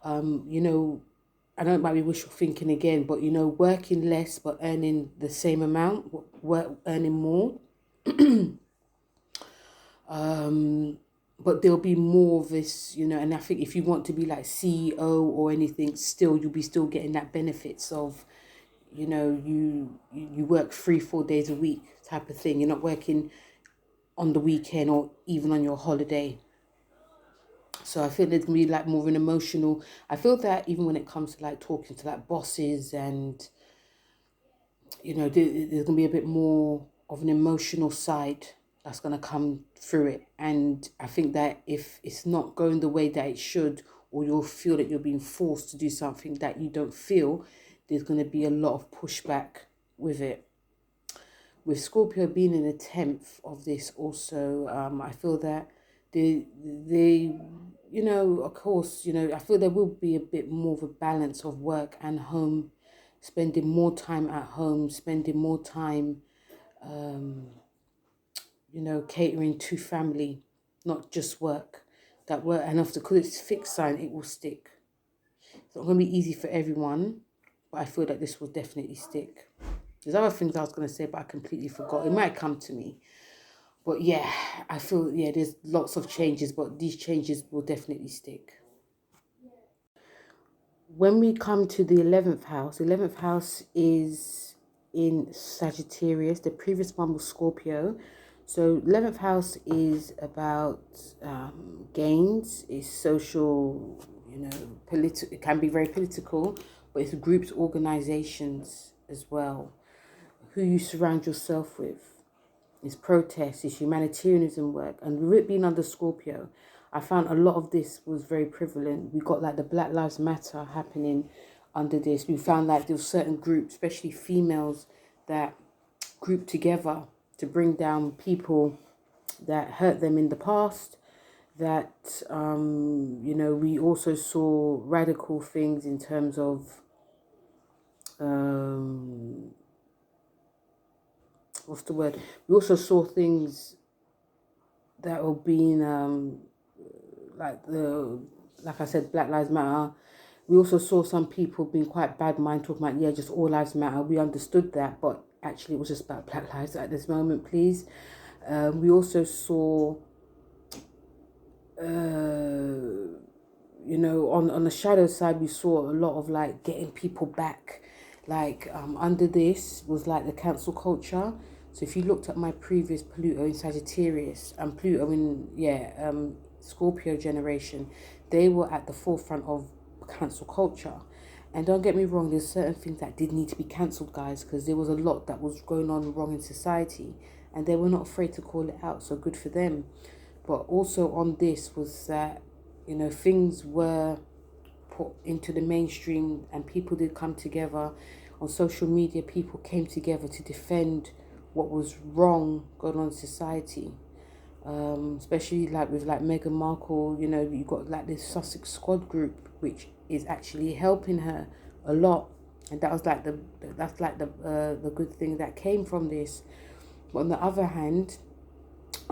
You know, I know it might be wishful thinking again, but you know, working less but earning the same amount, earning more. But there'll be more of this, you know, and I think if you want to be like CEO or anything, still you'll be still getting that benefits of, you know, you work 3-4 days a week type of thing. You're not working on the weekend or even on your holiday. So I feel there's gonna be like more of an emotional. I feel that even when it comes to like talking to like bosses and, you know, there's gonna be a bit more of an emotional side that's gonna come through it. And I think that if it's not going the way that it should, or you'll feel that you're being forced to do something that you don't feel, there's gonna be a lot of pushback with it. With Scorpio being in the 10th of this also, I feel that they, you know, of course, you know, I feel there will be a bit more of a balance of work and home, spending more time at home, spending more time, you know, catering to family, not just work. That work, and after, because it's fixed sign, it will stick. It's not going to be easy for everyone, but I feel that this will definitely stick. There's other things I was going to say, but I completely forgot. It might come to me. But yeah, I feel, yeah, there's lots of changes, but these changes will definitely stick. When we come to the 11th house is in Sagittarius. The previous one was Scorpio. So 11th house is about gains, is social, you know, it can be very political, but it's groups, organizations as well. Who you surround yourself with. It's protest, it's humanitarianism work. And with it being under Scorpio, I found a lot of this was very prevalent. We got like the Black Lives Matter happening under this. We found like there were certain groups, especially females, that grouped together to bring down people that hurt them in the past. That, you know, we also saw radical things in terms of, what's the word? We also saw things that were being like I said, Black Lives Matter. We also saw some people being quite bad mind, talking about, yeah, just all lives matter. We understood that, but actually it was just about Black lives at this moment, please. We also saw, you know, on the shadow side, we saw a lot of like getting people back. Like under this was like the cancel culture. So if you looked at my previous Pluto in Sagittarius and Pluto in, Scorpio generation, they were at the forefront of cancel culture. And don't get me wrong, there's certain things that did need to be cancelled, guys, because there was a lot that was going on wrong in society and they were not afraid to call it out. So good for them. But also on this was that, you know, things were put into the mainstream and people did come together. On social media, people came together to defend what was wrong going on in society. Especially like with like Meghan Markle, you know, you got like this Sussex Squad group, which is actually helping her a lot. And that was like the good thing that came from this. But on the other hand,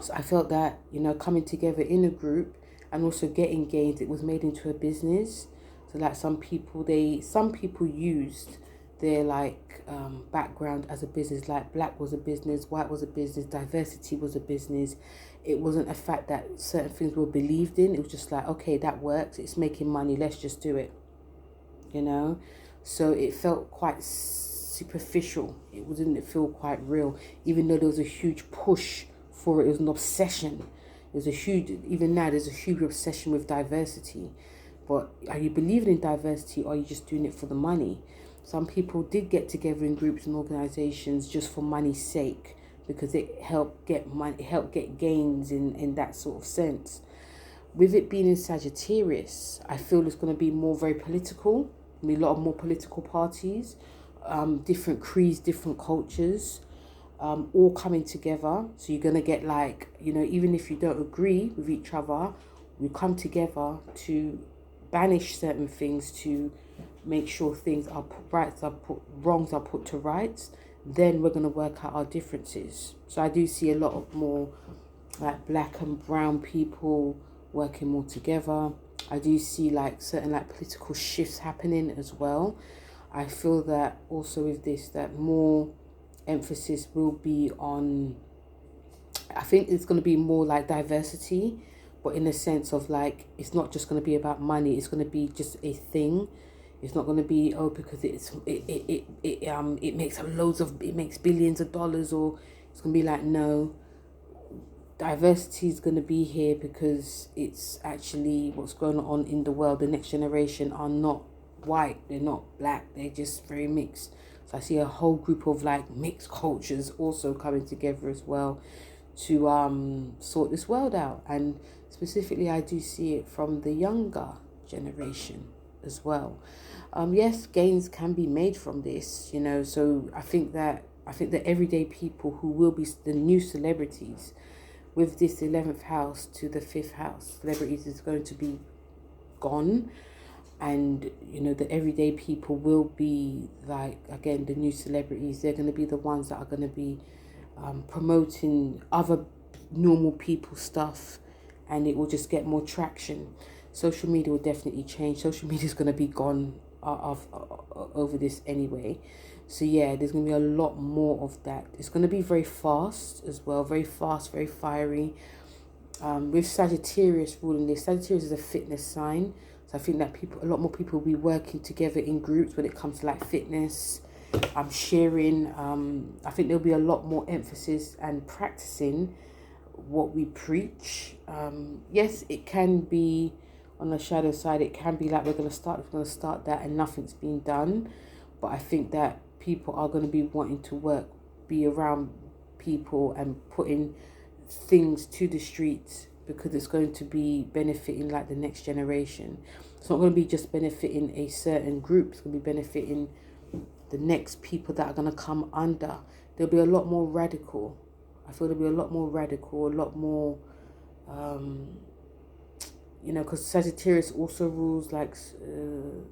so I felt that, you know, coming together in a group and also getting gains, it was made into a business. So like some people used their like background as a business. Like black was a business, white was a business, diversity was a business. It wasn't a fact that certain things were believed in. It was just like, okay, that works, it's making money, let's just do it, you know. So it felt quite superficial. It didn't feel quite real, even though there was a huge push for it. It was an obsession. Even now there's a huge obsession with diversity. But are you believing in diversity or are you just doing it for the money? Some people did get together in groups and organizations just for money's sake, because it helped get money, it helped get gains in that sort of sense. With it being in Sagittarius, I feel it's going to be more very political. I mean, a lot of more political parties, different creeds, different cultures, all coming together. So you're going to get like, you know, even if you don't agree with each other, we come together to banish certain things, to make sure things are put rights, are put wrongs, are put to rights. Then we're going to work out our differences. So I do see a lot of more like black and brown people working more together. I do see like certain like political shifts happening as well. I feel that also with this, that more emphasis will be on, I think it's going to be more like diversity, but in the sense of like, it's not just going to be about money, it's going to be just a thing. It's not going to be, oh, because it makes it makes billions of dollars, or it's going to be like, no, diversity is going to be here because it's actually what's going on in the world. The next generation are not white, they're not black, they're just very mixed. So I see a whole group of like mixed cultures also coming together as well to sort this world out. And specifically, I do see it from the younger generation as well. Yes, gains can be made from this, you know. So I think that everyday people who will be the new celebrities with this 11th house to the 5th house, celebrities is going to be gone. And, you know, the everyday people will be like, again, the new celebrities. They're going to be the ones that are going to be promoting other normal people stuff, and it will just get more traction. Social media will definitely change. Social media is going to be gone over this anyway. So yeah, there's going to be a lot more of that. It's going to be very fast as well, very fast, very fiery. With Sagittarius ruling this, Sagittarius is a fitness sign. So I think that a lot more people will be working together in groups when it comes to like fitness, sharing. I think there'll be a lot more emphasis and practicing what we preach. Yes, it can be on the shadow side. It can be like we're going to start that and nothing's been done. But I think that people are going to be wanting to be around people and putting things to the streets, because it's going to be benefiting like the next generation. It's not going to be just benefiting a certain group, it's going to be benefiting the next people that are going to come under. There'll be a lot more radical. I feel there'll be a lot more radical, a lot more, you know, because Sagittarius also rules like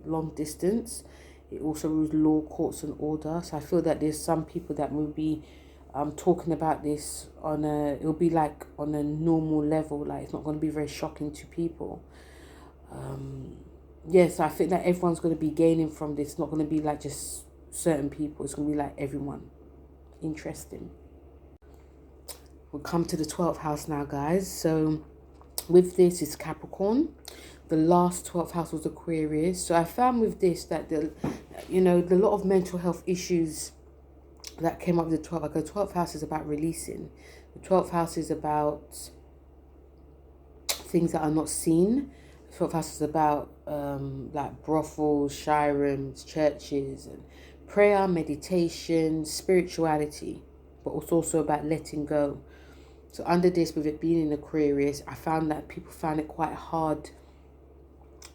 long distance. It also rules law, courts and order. So I feel that there's some people that will be talking about this it'll be like on a normal level. Like it's not going to be very shocking to people. Yes, I think that everyone's going to be gaining from this. It's not going to be like just certain people. It's going to be like everyone. Interesting. We'll come to the 12th house now, guys. So with this is Capricorn. The last 12th house was Aquarius. So I found with this that the lot of mental health issues that came up with the 12th. Like the 12th house is about releasing. The 12th house is about things that are not seen. The 12th house is about like brothels, shirams, churches, and prayer, meditation, spirituality. But it's also about letting go. So under this, with it being in Aquarius, I found that people found it quite hard.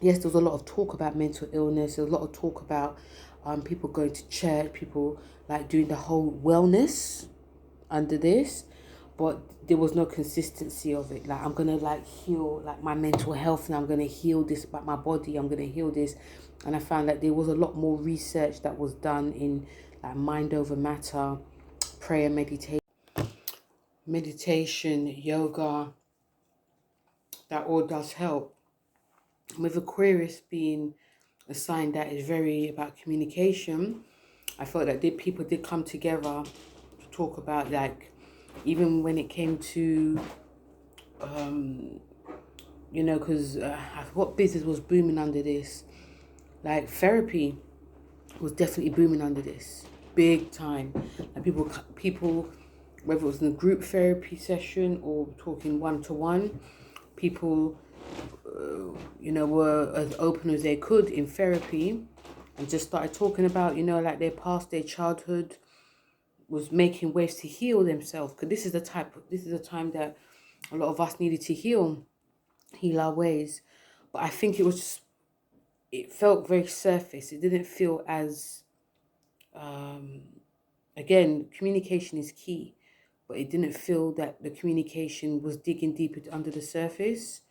Yes, there was a lot of talk about mental illness. There was a lot of talk about people going to church, people like doing the whole wellness under this, but there was no consistency of it. Like, I'm gonna like heal like my mental health, and I'm gonna heal this about my body, I'm gonna heal this. And I found that there was a lot more research that was done in like mind over matter, prayer, meditation, yoga. That all does help. With Aquarius being a sign that is very about communication, I felt that people did come together to talk about, like, even when it came to, you know, because what business was booming under this? Like, therapy was definitely booming under this, big time. And people, whether it was in a group therapy session or talking one-to-one, people, were as open as they could in therapy. and just started talking about, you know, like their past, their childhood, was making waves to heal themselves. Because this is the time that a lot of us needed to heal our ways. But I think it felt very surface. It didn't feel as, again, communication is key, but it didn't feel that the communication was digging deeper under the surface.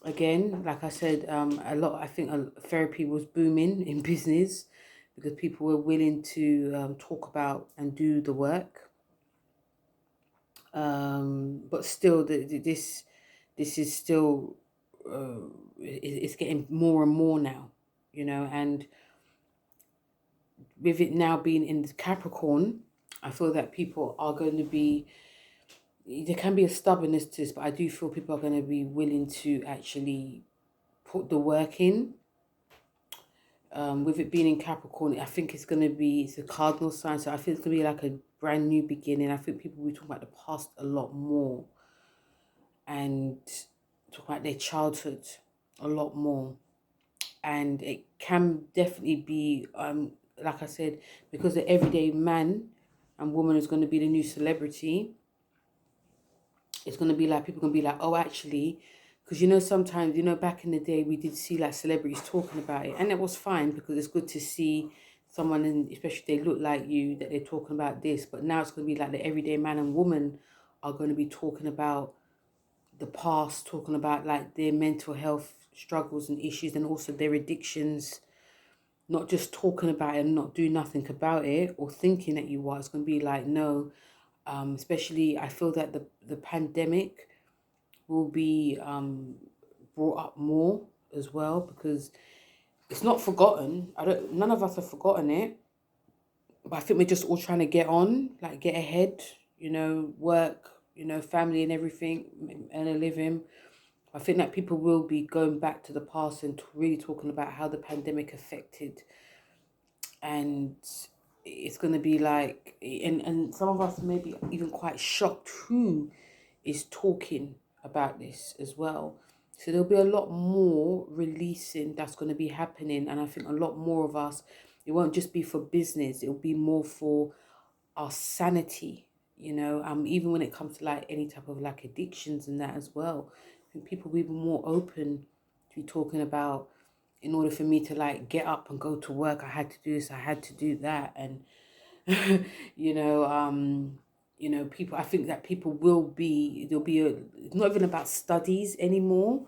Again, like I said, I think therapy was booming in business because people were willing to talk about and do the work. But still, this is still, it's getting more and more now, you know, and with it now being in Capricorn, I feel that people are going to be, there can be a stubbornness to this, but I do feel people are going to be willing to actually put the work in. With it being in Capricorn, I think it's a cardinal sign, so I think it's going to be like a brand new beginning. I think people will be talking about the past a lot more and talk about their childhood a lot more. And it can definitely be, like I said, because the everyday man and woman is going to be the new celebrity. It's going to be like, people going to be like, oh, actually, because, you know, sometimes, you know, back in the day, we did see like celebrities talking about it, and it was fine because it's good to see someone, and especially if they look like you, that they're talking about this. But now it's going to be like the everyday man and woman are going to be talking about the past, talking about like their mental health struggles and issues, and also their addictions. Not just talking about it and not doing nothing about it, or thinking that you are. It's going to be like, no. Especially, I feel that the pandemic will be brought up more as well, because it's not forgotten. None of us have forgotten it, but I think we're just all trying to get on, like get ahead, you know, work, you know, family and everything, and a living. I think that people will be going back to the past and really talking about how the pandemic affected, and it's going to be like, and some of us may be even quite shocked who is talking about this as well. So there'll be a lot more releasing that's going to be happening, and I think a lot more of us, it won't just be for business, it'll be more for our sanity, you know. Even when it comes to like any type of like addictions and that as well, I think people will be more open to be talking about, in order for me to like get up and go to work, I had to do this, I had to do that. And you know, people, I think that people will be, it's not even about studies anymore.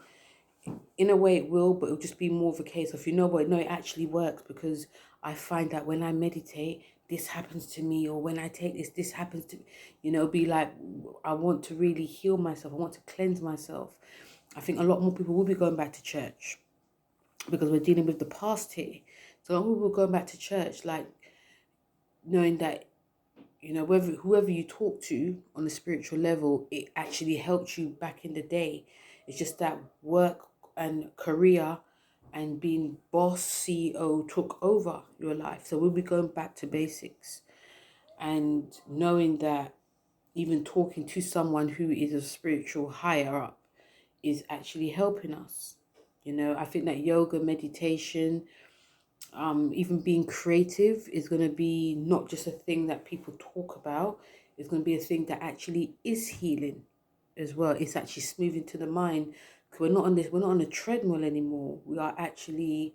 In a way it will, but it'll just be more of a case of, you know what, no, it actually works, because I find that when I meditate, this happens to me, or when I take this happens to, you know, be like, I want to really heal myself, I want to cleanse myself. I think a lot more people will be going back to church, because we're dealing with the past here. So a lot of people going back to church, like knowing that, you know, whoever you talk to on the spiritual level, it actually helped you back in the day. It's just that work and career and being boss, CEO took over your life. So we'll be going back to basics, and knowing that even talking to someone who is a spiritual higher up is actually helping us. You know, I think that yoga, meditation, even being creative is going to be not just a thing that people talk about. It's going to be a thing that actually is healing as well. It's actually smoothing to the mind. 'Cause we're not on a treadmill anymore. We are actually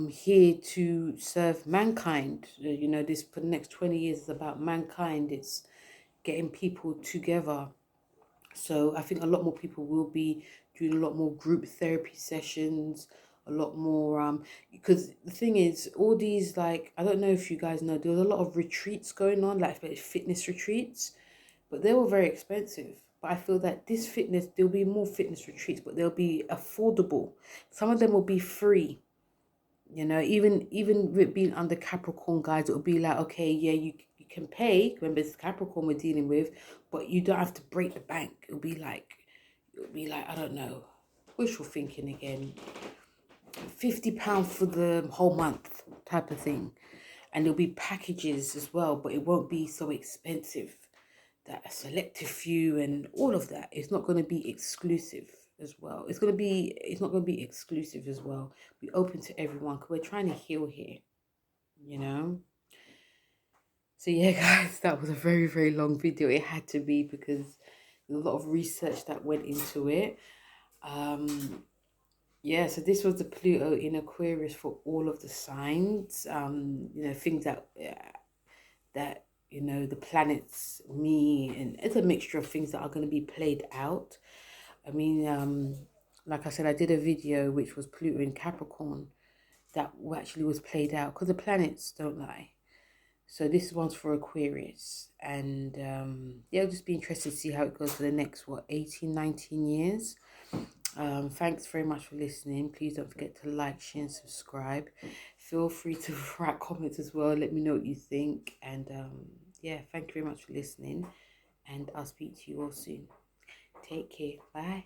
here to serve mankind. You know, this for the next 20 years is about mankind. It's getting people together. So I think a lot more people will be doing a lot more group therapy sessions, a lot more, because the thing is, all these, like, I don't know if you guys know, there was a lot of retreats going on, like fitness retreats, but they were very expensive. But I feel that there'll be more fitness retreats, but they'll be affordable. Some of them will be free. You know, even with being under Capricorn, guys, it'll be like, okay, yeah, you can pay. Remember, it's Capricorn we're dealing with, but you don't have to break the bank. It'll be like, I don't know, wishful thinking again. £50 for the whole month type of thing, and there'll be packages as well, but it won't be so expensive. That a selective few and all of that. It's not going to be exclusive. as well. It's not gonna be exclusive as well. Be open to everyone because we're trying to heal here, you know. So yeah, guys, that was a very, very long video. It had to be because there's a lot of research that went into it. Yeah, so this was the Pluto in Aquarius for all of the signs. You know, things that you know the planets mean, and it's a mixture of things that are going to be played out. I mean, like I said, I did a video which was Pluto in Capricorn that actually was played out because the planets don't lie. So this one's for Aquarius, and yeah, I'll just be interested to see how it goes for the next, what, 18, 19 years. Thanks very much for listening. Please don't forget to like, share, and subscribe. Feel free to write comments as well. Let me know what you think. And yeah, thank you very much for listening. And I'll speak to you all soon. Take care. Bye.